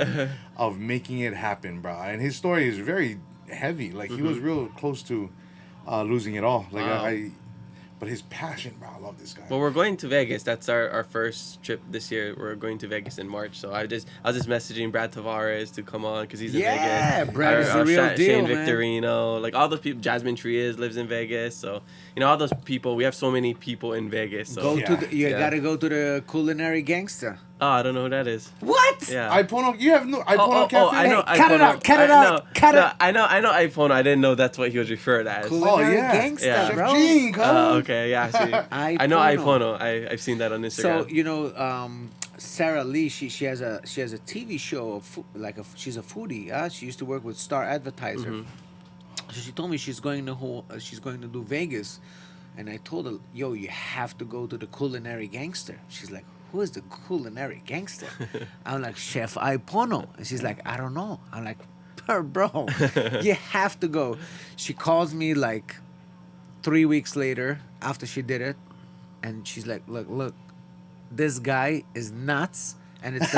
of making it happen, bruh. And his story is very heavy. Like he was real close to losing it all. Like Wow. but his passion, bro. I love this guy. Well, we're going to Vegas. That's our first trip this year. We're going to Vegas in March. So I was just messaging Brad Tavares to come on, because he's in Vegas. Yeah, Brad is the real deal, Shane man. Victorino, like all those people. Jasmine Trias lives in Vegas. So, you know, all those people. We have so many people in Vegas. So You gotta go to the Culinary Gangster. Oh, I don't know who that is. What? Yeah. Ipono, you have no Ipono Cafe? I know. Cut it out, cut it out, cut it. I know Ipono. I didn't know that's what he was referred as. Culinary yeah. Gangster, Yeah. bro. Chef Gene, come on. Okay, yeah. See, I know Ipono. I've seen that on Instagram. So you know, Sarah Lee, she has a TV show of she's a foodie. She used to work with Star Advertiser. So she told me she's going to do Vegas, and I told her, yo, you have to go to the Culinary Gangster. She's like, who is the Culinary Gangster? I'm like, Chef Ipono. And she's like, I don't know. I'm like, bro, you have to go. She calls me like 3 weeks later after she did it, and she's like, look, this guy is nuts, and it's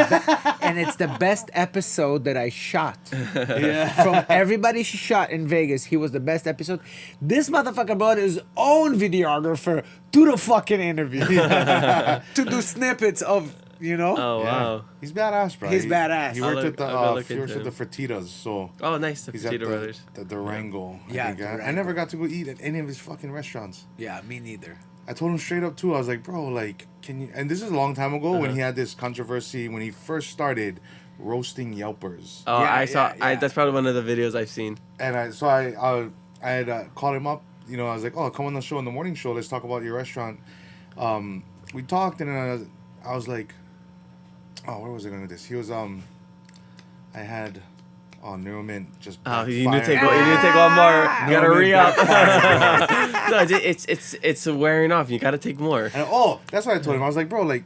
the best episode that I shot. From everybody she shot in Vegas, he was the best episode. This motherfucker brought his own videographer to the fucking interview to do snippets of, you know. Oh wow. He's badass, bro. He's badass. He worked I'll at the Fertitas, so Oh, nice. The he's at Petita Brothers. the Durango. Yeah, I never got to go eat at any of his fucking restaurants. Yeah, me neither. I told him straight up too. I was like, bro, like, can you? And this is a long time ago when he had this controversy when he first started roasting Yelpers. Oh, Yeah, I saw. yeah. That's probably one of the videos I've seen. And I had called him up. You know, I was like, oh, come on the show, in the morning show. Let's talk about your restaurant. We talked, and then I was like, oh, where was I going with this? He was I had. Oh, Neuromint just. Oh, you need to take one more. You gotta re-up. No, it's wearing off. You gotta take more. And, that's what I told him. I was like, bro, like,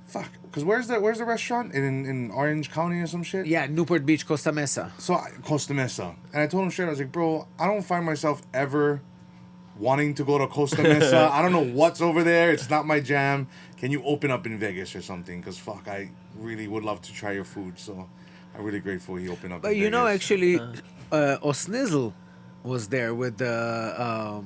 fuck, because where's the restaurant in Orange County or some shit? Yeah, Newport Beach, Costa Mesa. So Costa Mesa, and I told him straight. I was like, bro, I don't find myself ever wanting to go to Costa Mesa. I don't know what's over there. It's not my jam. Can you open up in Vegas or something? Because fuck, I really would love to try your food. So. I'm really grateful he opened up. But you know, actually, Osnizzle was there with the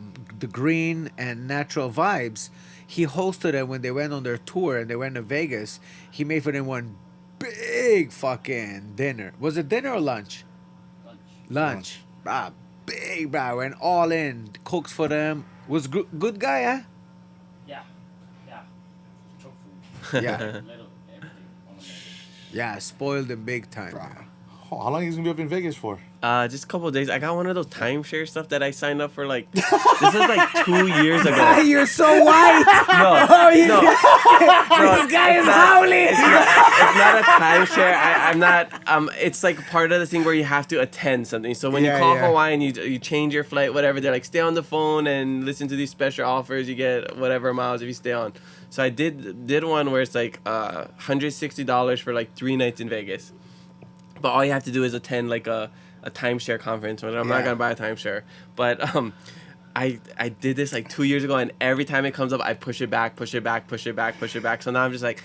green and natural vibes. He hosted it when they went on their tour and they went to Vegas. He made for them one big fucking dinner. Was it dinner or lunch? Lunch. Big, bro. Went all in. Cooks for them. Was good guy, huh? Yeah. Choke food. Yeah. Little everything on the menu. Yeah, spoiled them big time. Bro, How long are you gonna be up in Vegas for? Just a couple of days. I got one of those timeshare stuff that I signed up for. Like this was like 2 years ago. You're so white. No, This guy is howling. It's not a timeshare. I'm not. It's like part of the thing where you have to attend something. So when you call Hawaiian, you change your flight, whatever. They're like, stay on the phone and listen to these special offers. You get whatever miles if you stay on. So I did one where it's like $160 for like 3 nights in Vegas. But all you have to do is attend like a timeshare conference. I'm not gonna buy a timeshare, but I did this like 2 years ago, and every time it comes up, I push it back. So now I'm just like,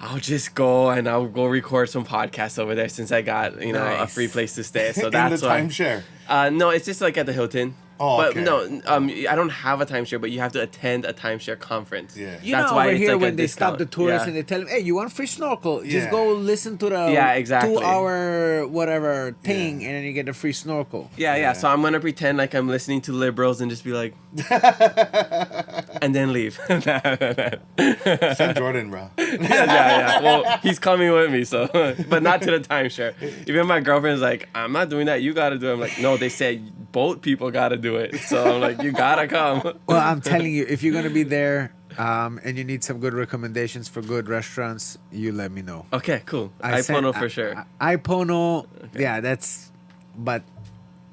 I'll just go and I'll go record some podcasts over there since I got a free place to stay. So that's in the timeshare. No, it's just like at the Hilton. Oh, but okay. no, I don't have a timeshare, but you have to attend a timeshare conference. Yeah. That's why over it's here like when a they stop discount. the tourists Yeah. and they tell them, hey, you want free snorkel? Just Yeah. go listen to the exactly. 2-hour whatever thing, and then you get a free snorkel. Yeah. So I'm gonna pretend like I'm listening to liberals and just be like, and then leave. Send Jordan, bro. yeah. Well, he's coming with me, so but not to the timeshare. Even my girlfriend's like, I'm not doing that. You gotta do it. I'm like, no, they said boat people gotta do it. So I'm like, you gotta come. Well, I'm telling you, if you're gonna be there, and you need some good recommendations for good restaurants, you let me know. Okay, cool. Ipono for sure. Ipono, yeah, that's. But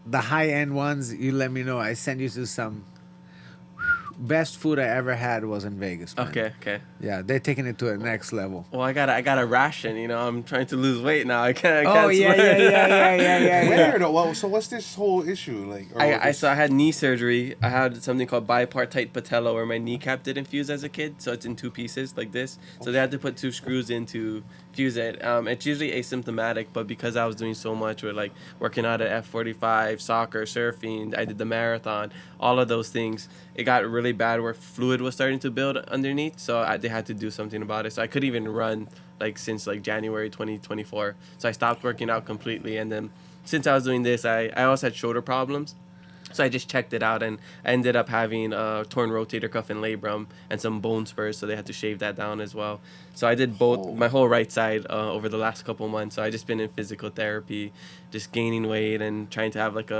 the high end ones, you let me know. I send you to some. Best food I ever had was in Vegas, man. Okay. Yeah, they're taking it to a next level. Well, I got a ration. I'm trying to lose weight now. I can't. Oh yeah. Where though? Well, so what's this whole issue like? So I had knee surgery. I had something called bipartite patella, where my kneecap didn't fuse as a kid, so it's in 2 pieces like this. So they had to put 2 screws in to fuse it. It's usually asymptomatic, but because I was doing so much with like working out at F45, soccer, surfing, I did the marathon, all of those things, it got really bad where fluid was starting to build underneath. So they had to do something about it. So I couldn't even run like since like January 2024. So I stopped working out completely, and then since I was doing this, I also had shoulder problems. So I just checked it out, and I ended up having a torn rotator cuff and labrum and some bone spurs, so they had to shave that down as well. So I did both, my whole right side over the last couple months. So I just been in physical therapy, just gaining weight and trying to have like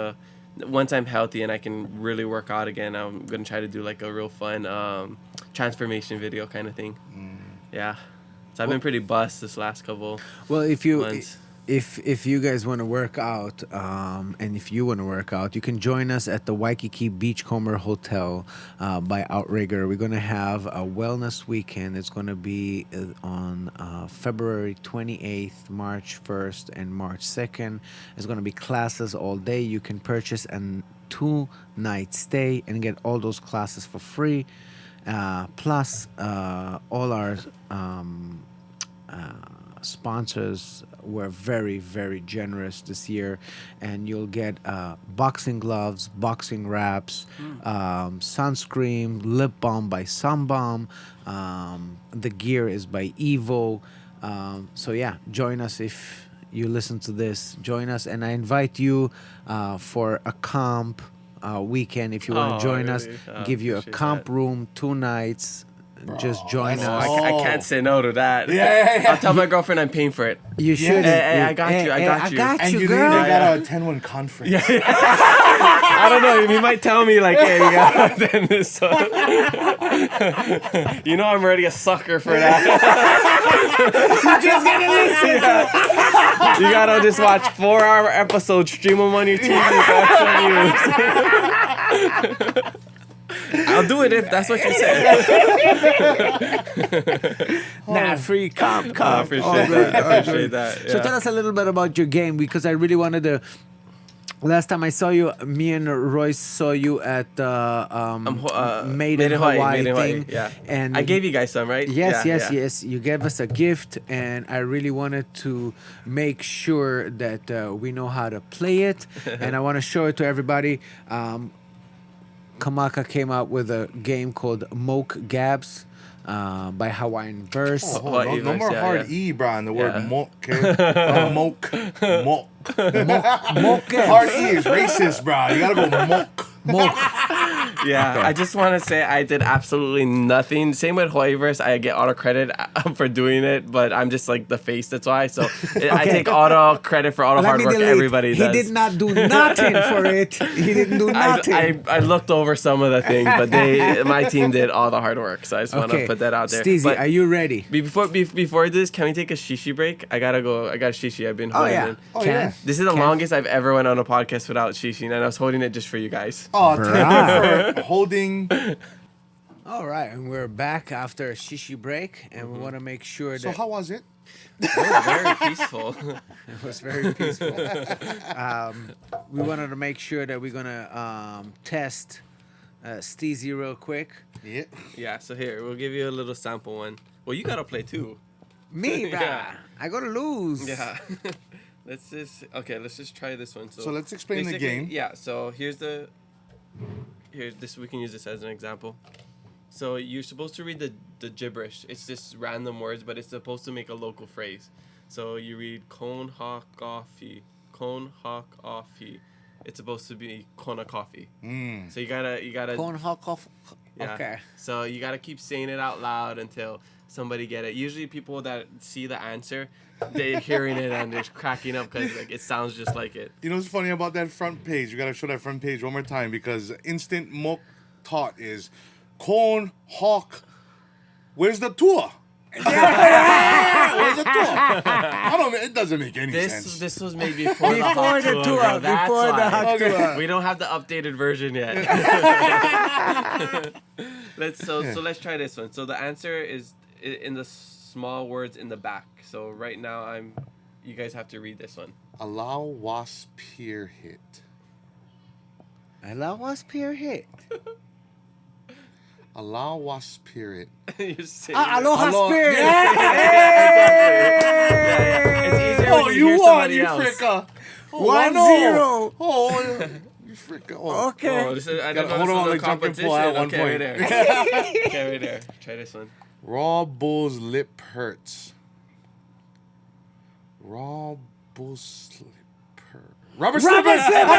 once I'm healthy and I can really work out again, I'm going to try to do like a real fun transformation video kind of thing. Yeah. So I've been pretty bust this last couple months. If you guys want to work out, and if you want to work out, you can join us at the Waikiki Beachcomber Hotel by Outrigger. We're going to have a wellness weekend. It's going to be on February 28th, March 1st, and March 2nd. It's going to be classes all day. You can purchase a 2-night stay and get all those classes for free. Plus, all our sponsors were very, very generous this year, and you'll get boxing gloves, boxing wraps, sunscreen, lip balm by Sunbalm. The gear is by Evo. So yeah, join us if you listen to this. Join us, and I invite you for a comp weekend. If you want to join us, give you a comp room, 2 nights. Bro, just join us. I can't say no to that. Yeah. I'll tell my girlfriend I'm paying for it. You should. Hey, I got you. I got and you, you girl. They got a 10-1 conference. Yeah. I don't know. He might tell me like, hey, you got to attend this one. You know I'm already a sucker for that. You just gotta listen. Yeah. You gotta just watch 4-hour episodes, stream them on your TV. I'll do it if that's what you said. Nah, free comp. I appreciate that. So Yeah. tell us a little bit about your game, because I really wanted to. Last time I saw you, me and Royce saw you at Made in Hawaii thing. Yeah. And I gave you guys some, right? Yes. Yeah. You gave us a gift, and I really wanted to make sure that we know how to play it, and I want to show it to everybody. Kamaka came out with a game called Moke Gabs by Hawaiian Verse. No more hard E, bro, in the word moke. Moke. Moke. Hard E is racist, bro. You gotta go moke. Moke. Yeah, I just want to say I did absolutely nothing. Same with Hawaiiverse. I get auto credit for doing it, but I'm just like the face. That's why. So I take auto credit for all the hard work everybody does. He did not do nothing for it. He didn't do nothing. I looked over some of the things, but my team did all the hard work. So I just want to put that out there. Steezy, are you ready? Before this, can we take a shishi break? I gotta go. I got shishi. I've been holding it. Oh, yeah. This is the longest I've ever went on a podcast without shishi, and I was holding it just for you guys. Oh, thank you for holding. All right, and we're back after a shishi break, and we want to make sure that... So how was it? It was very peaceful. It was very peaceful. We wanted to make sure that we're going to test Steezy real quick. Yeah. Yeah, so here, we'll give you a little sample one. Well, you got to play too. Me, Yeah. I got to lose. Yeah. Let's just try this one. So let's explain the game. Yeah, so here's this. We can use this as an example. So you're supposed to read the gibberish. It's just random words, but it's supposed to make a local phrase. So you read kon hawk offie. It's supposed to be kona coffee. So you gotta Corn hawk off. yeah. Okay. So you gotta keep saying it out loud until somebody get it. Usually people that see the answer, they're hearing it and they're cracking up because like it sounds just like it. You know what's funny about that front page? You gotta show that front page one more time because instant mok thought is corn hawk. Where's the tour? Where's the tour? I don't. It doesn't make any sense. This was made before the Before hot the tour. tour, Bro. That's before the why. hot tour. We don't have the updated version yet. So let's try this one. So the answer is in the small words in the back. So right now you guys have to read this one. Allow wasp peer hit. Allow us peer hit. Allow wasp peer hit. You're saying Aloha spirit. It's easier Oh, when you hear won, somebody you else. fricka. Oh, 1-0. Oh, you fricka. Oh. Okay. Oh, this is, I don't Gotta know. hold on, This is like a jumping competition. pull at one Okay, point. right there. Okay, right there. Try this one. Raw bull's lip hurts. Raw bull's lip hurts. Rubber slipper. Rubber slipper.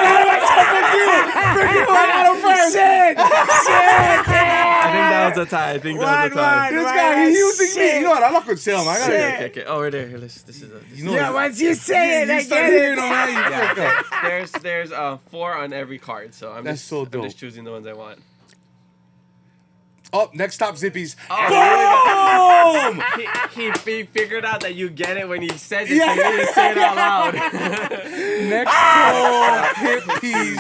I got him first. Shit. I think that was a tie. One. This guy, he's using me. You know what? I'm not gonna tell him. I gotta. Okay. Oh, right there. Here, this is a. You know Yeah, what? once you say it, I get it. Yeah. There's 4 on every card, so I'm That's so dope. I'm just choosing the ones I want. Oh, next stop, Zippies. Oh, Boom! he figured out that you get it when he says it, so you need to say it out loud. Next stop, hippies.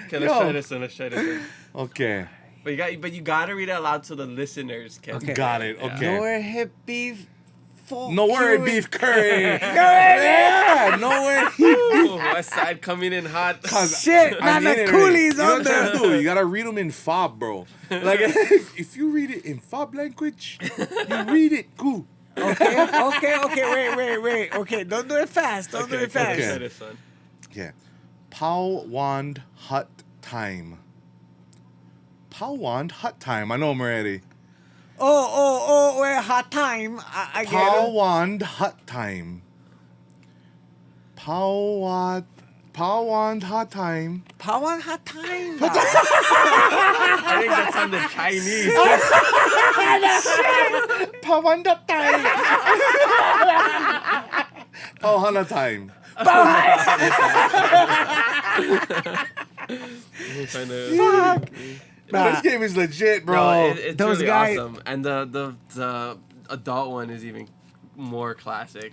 Okay, let's try this one. Okay. But you gotta read it out loud so the listeners can. Okay. Got it. Okay. Nowhere hip beef. Nowhere beef curry. Yeah, nowhere Ooh, West Side coming in hot. Shit, I not mean the it coolies already. on You know what there. you do? You gotta read them in fob, bro. Like if you read it in fob language, you read it cool. Okay, wait. Okay, don't do it fast. Don't do it fast. okay. Try this one. Yeah. Pow wand hut time. Pow wand hut time. I know I'm ready. Oh, wait, hot time. I get Pow it. wand hut time. Pow wand hot time. Power hot time. I think that sounded Chinese. Pow wand hot time. Pow hana time. Fuck. This game is legit, bro. It's Those really guys- awesome. And the adult one is even more classic.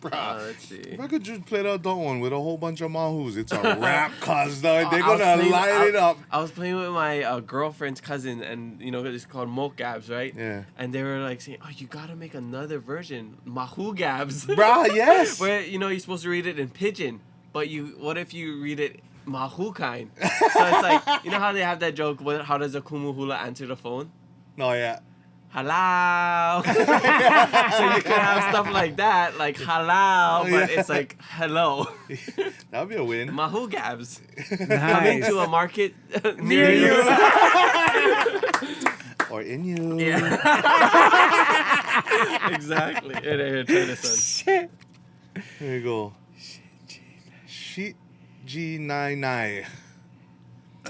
Let's see. If I could just play the adult one with a whole bunch of mahoos, it's a wrap, cuz they're I was gonna playing- light it up. I was playing with my girlfriend's cousin, and it's called mocabs, right? Yeah. And they were like saying, "Oh, you gotta make another version, mahu gabs." Bruh, yes. Where you're supposed to read it in pidgin, but what if you read it mahu kind? So it's like how they have that joke. How does a kumuhula answer the phone? No, yeah. Hello. So you can have stuff like that, like hello, but it's like hello. That'd be a win. Mahu gabs. Coming Nice. to a market near you. Or in you. Yeah. Exactly. Here, try this one. Shit. There you go. Shit G99.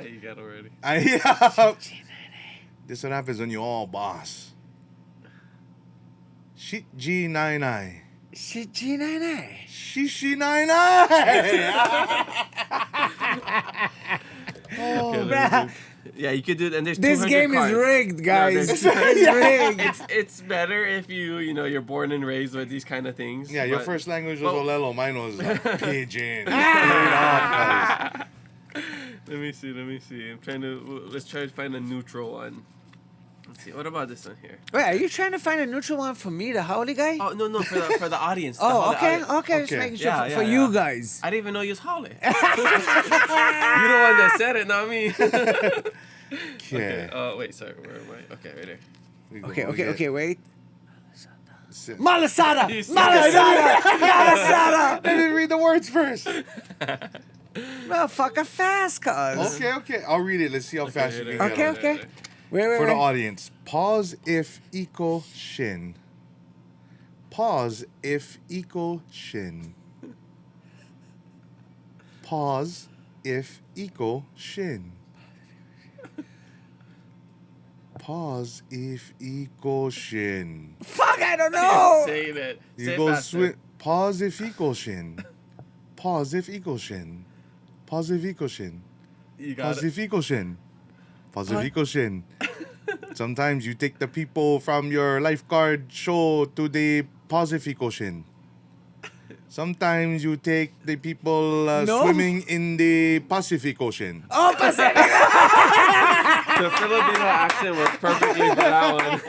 You got already. This what happens when you all boss. Shit G nine I. Shit, G9. Shishi nine I. Bruh, Yeah, you could do it, and there's this 200 game cards. is rigged, guys. there's- It's rigged. It's better if you're born and raised with these kind of things. Yeah, your but- first language was Well- Olelo. Mine was Pidgin. Straight up, guys. Let me see. I'm trying to. Let's try to find a neutral one. Let's see. What about this one here? Wait, are you trying to find a neutral one for me, the howdy guy? Oh no, for the audience. the Oh, Howley okay, audience. okay, just Okay. making sure Yeah, for yeah, you yeah. guys. I didn't even know you was Hawley. You the one that said it, not me. Okay. Oh wait, sorry. Where am I? Okay, right there. We go, Okay, we okay, get- okay, wait. Sit. Malasada! You said Malasada! Malasada! I didn't read the words first. Motherfucker fast, cuz. Okay. I'll read it. Let's see how fast you can get Okay, on it. okay. Wait, For the wait. audience, pause if equal shin. Pause if equal shin. Pause if equal shin. Pause if equal shin. Fuck, I don't know! Say that. You Say go faster. swim. Pause if equal shin. Pause if equal shin. Pause if equal shin. You got Pause it. if equal shin. Pause if equal shin. Sometimes you take the people from your lifeguard show to the positive shin. Sometimes you take the people No. swimming in the Pacific Ocean. Oh, Pacific! The Filipino accent was perfectly for that one.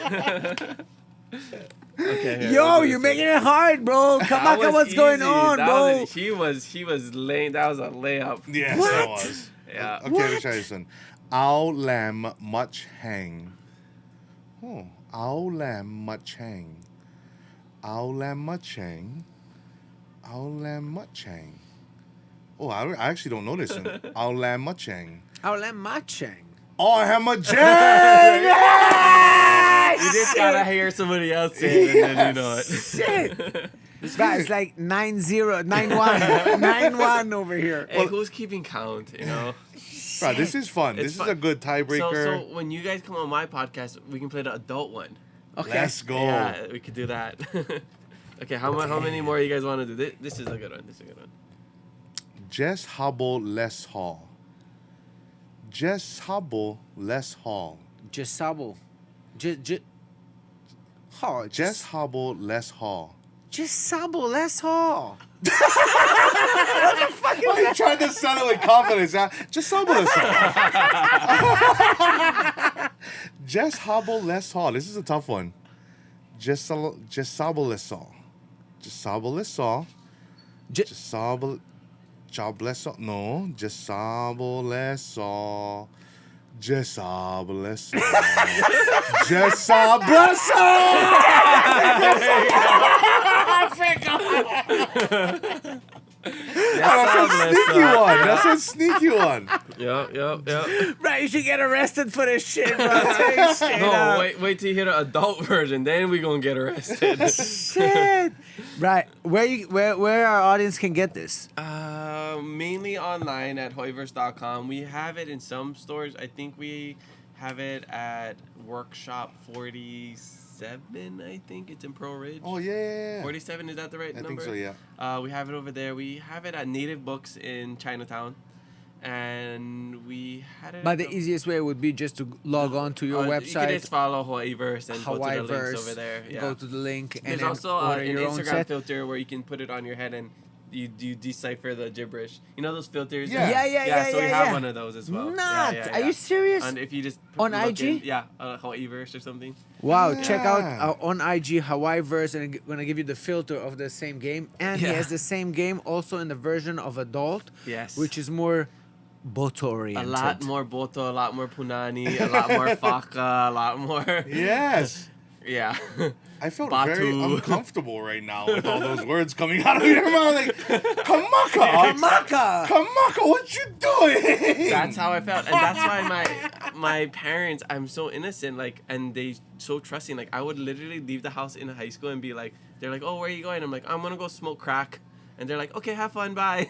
Okay. Here, Yo, we'll do you're this making it hard, bro. one. Kamaka, That was what's going easy. on, That bro? was- he was laying. That was a layup. Yes, What? it was. Yeah. Okay, let's try this one. Owl lamb much hang. Oh, owl lamb much hang. Owl lamb much hang. Owl lamb much hang. Oh, I actually don't know this one. Owl lamb much hang. Howlem Machang. Oh, I have my jang! You just gotta hear somebody else say it, and then you know it. Shit. Bruh, it's like 9-0, 9-1, 9-1 over here. Hey, who's keeping count? You know. Bro, this is fun. It's This is fun. a good tiebreaker. So when you guys come on my podcast, we can play the adult one. Okay. Let's go. Yeah, we could do that. Okay, how many more you guys want to do? This is a good one. Jess hobble less hall. Jess hobble less hall. Just sabo. Just. Oh, Jess hobble less hall. Just sabo, less haul. Oh, you tried to sound it with confidence, huh? Just hobble less hall. Jess hobble less hall. This is a tough one. Just hobble less hall. Just hobble less hall. Just hobble. Job less hall. No. Just hobble less hall. Just hobble less hall. Just hobble less That's a sneaky one. Yep. Right, you should get arrested for this shit, bro. Tell you straight No, up. wait till you hear the adult version, then we gonna get arrested. Shit. Right, where our audience can get this? Mainly online at Hawaiiverse.com. We have it in some stores. I think we have it at Workshop 47. I think it's in Pro Ridge. Oh, yeah. 47, is that the right I number? think so, yeah. We have it over there. We have it at Native Books in Chinatown. And we had it But at the easiest way would be just to log on to your You can website, just follow Hawaiiverse and go to the links Hawaiiverse, over there. Yeah. go to the link, and There's then also order an your own Instagram set. filter where you can put it on your head and you decipher the gibberish. You know those filters? Yeah. Yeah, So we yeah. have one of those as well. Not. Are you serious? And if you just On look IG? Hawaiiverse or something. Wow, check out Yeah. on IG Hawaiiverse, and I'm gonna give you the filter of the same game, and he Yeah. has the same game also in the version of adult, Yes. which is more boto A oriented. lot more boto, a lot more punani, a lot more faka, a lot more. Yes. Yeah. I felt Batu. very uncomfortable right now with all those words coming out of your mouth. Like, Kamaka! Kamaka! Kamaka, what you doing? That's how I felt, and that's why my parents, I'm so innocent, like, and they so trusting. Like, I would literally leave the house in high school and be like, they're like, oh, where are you going? I'm like, I'm gonna go smoke crack, and they're like, okay, have fun, bye.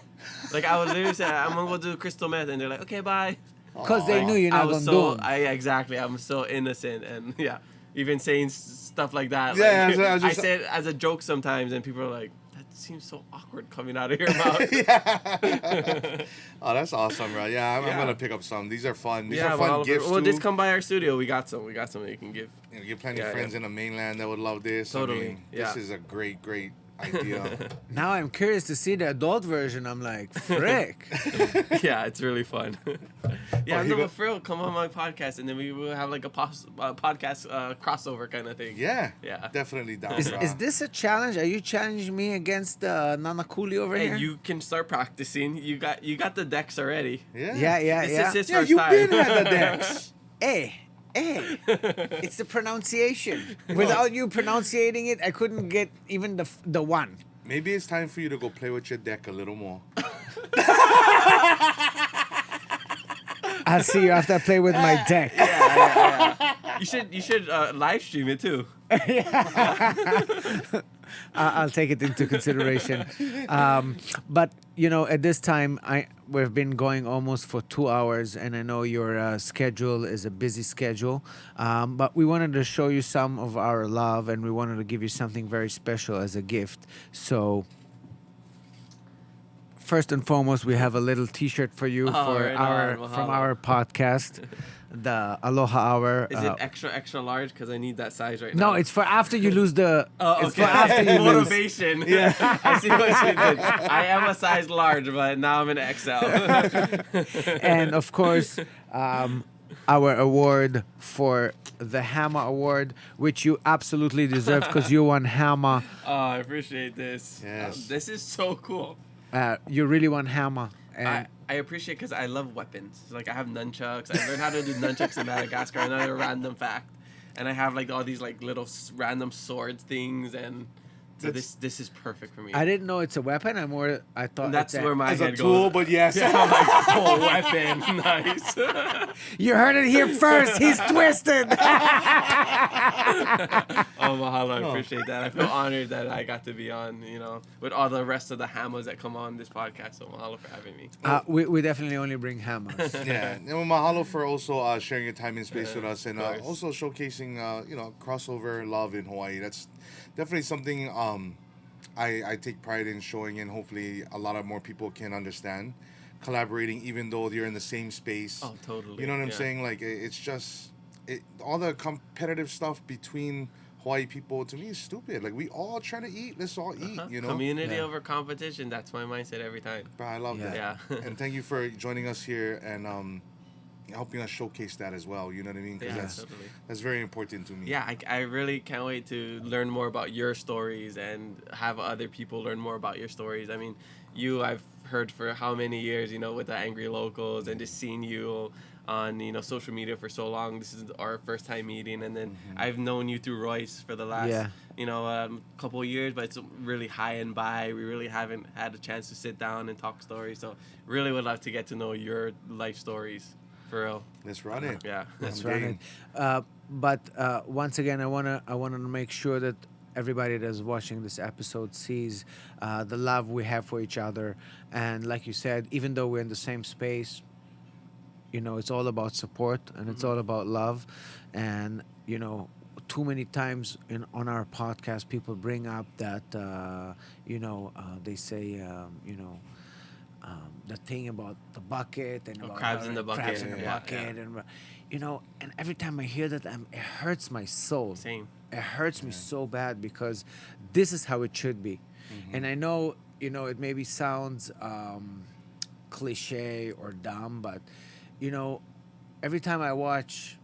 Like, I would literally say, I'm gonna go do crystal meth, and they're like, okay, bye. Because they knew you're I not was going to do so, them. exactly. I'm so innocent, and yeah, even saying stuff like that. Yeah, like, I I just- say it as a joke sometimes, and people are like, "That seems so awkward coming out of your mouth." Oh, that's awesome, bro. Yeah, I'm Yeah. gonna pick up some. These are fun. These are Yeah, fun gifts well, too. just come by our studio. We got some. We got some that you can give. You know, you have plenty Yeah, of friends yeah. in the mainland that would love this. Totally, I mean, yeah. this is a great idea. Now I'm curious to see the adult version. I'm like, frick. Yeah, it's really fun. Yeah, Oh, I'm you no, go- for real. Come on my podcast, and then we will have like a podcast crossover kind of thing. Yeah, Yeah. definitely down. Is, bro. is this a challenge? Are you challenging me against Nana Cooley over Hey, here? you can start practicing. You got the decks already. Yeah, Yeah. This is his Yeah, first you've time. been had the decks. Hey, it's the pronunciation. Without you pronunciating it, I couldn't get even the one. Maybe it's time for you to go play with your deck a little more. I'll see you after I play with my deck. Yeah. You should live stream it too. I'll take it into consideration. But at this time, we've been going almost for 2 hours, and I know your schedule is a busy schedule. But we wanted to show you some of our love, and we wanted to give you something very special as a gift. So, first and foremost, we have a little T-shirt for you right on, from mahalo. our podcast, the Aloha Hour. Is it extra large? Because I need that size right No, now. it's for after you lose the. Oh, It's okay. for after you lose. Motivation. Yeah. I see what you did. I am a size large, but now I'm an XL. And of course, our award for the Hammer Award, which you absolutely deserve because you won Hammer. Oh, I appreciate this. Yes. This is so cool. You really won Hammer. And I appreciate because I love weapons. Like I have nunchucks. I learned how to do nunchucks in Madagascar. Another random fact. And I have like all these like little random sword things, and so this is perfect for me. I didn't know it's a weapon. I thought That's it's where my As head a tool, goes. but yes. Yeah, I'm like, oh, weapon, nice. You heard it here first. He's twisted. Oh, mahalo, I appreciate that. I feel honored that I got to be on, with all the rest of the hammers that come on this podcast. So mahalo for having me. We definitely only bring hammers. Yeah, and mahalo for also sharing your time and space with us, and course. also showcasing crossover love in Hawaii. That's definitely something I take pride in showing, and hopefully a lot of more people can understand. Collaborating, even though you're in the same space. Oh, totally. You know what I'm Yeah. saying? Like it's just all the competitive stuff between Hawaii people to me is stupid. Like we all trying to eat. Let's all eat. You know. Community Yeah. over competition. That's my mindset every time. But I love Yeah. that. Yeah. And thank you for joining us here and helping us showcase that as well. You know what I mean? 'Cause Yeah, that's totally. that's very important to me. Yeah, I really can't wait to learn more about your stories and have other people learn more about your stories. I mean, I've heard for how many years, with the Angry Locals, and just seeing you on, social media for so long. This is our first time meeting, and then I've known you through Royce for the last, couple of years, but it's really high and by. We really haven't had a chance to sit down and talk stories, so really would love to get to know your life stories. For real. Let's run it. Yeah. That's I'm game. right. But once again, I wanna to make sure that everybody that's watching this episode sees the love we have for each other. And like you said, even though we're in the same space, it's all about support and it's all about love. And too many times on our podcast, people bring up that they say the thing about the bucket and about crabs in the bucket. crabs in the Yeah, bucket, and and every time I hear that, it hurts my soul. Same. It hurts me so bad because this is how it should be. And I know it maybe sounds cliche or dumb, but every time I watch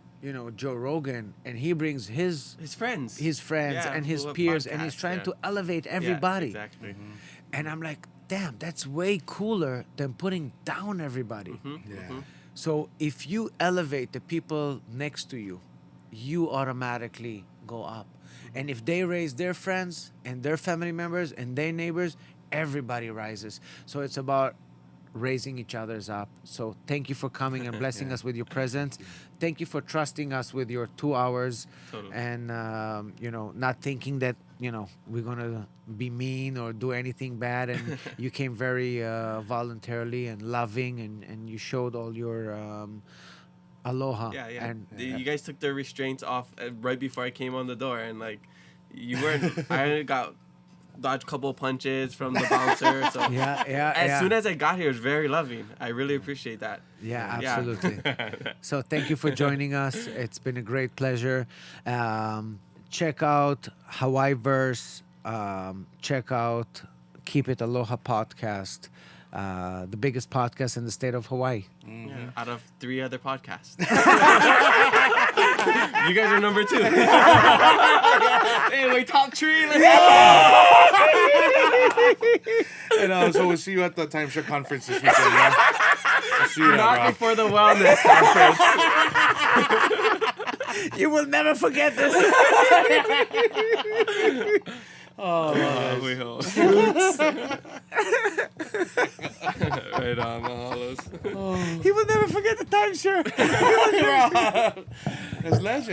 Joe Rogan and he brings his friends. Yeah, and his who have peers and he's podcasts, trying yeah. to elevate Yeah, everybody. exactly. And I'm like, damn, that's way cooler than putting down everybody. Yeah. So if you elevate the people next to you, you automatically go up. And if they raise their friends and their family members and their neighbors, everybody rises. So it's about raising each other's up. So thank you for coming and blessing us with your presence. Thank you for trusting us with your 2 hours Totally. and not thinking that we're gonna be mean or do anything bad, and you came very voluntarily and loving, and you showed all your aloha. Yeah, yeah. And You guys took the restraints off right before I came on the door, and like, you weren't. I got dodged a couple of punches from the bouncer. So As soon as I got here, it was very loving. I really appreciate that. Yeah, absolutely. So thank you for joining us. It's been a great pleasure. Check out Hawaii Verse. Check out Keep It Aloha podcast. The biggest podcast in the state of Hawaii. Yeah, out of 3 other podcasts. You guys are number 2. Anyway, top 3. And so we'll see you at the timeshare conference this weekend. Yeah? We'll see you Not there, Rob. before the wellness conference. You will never forget this. We hope. Right on, mahalos. He will never forget the timeshare. That's legend.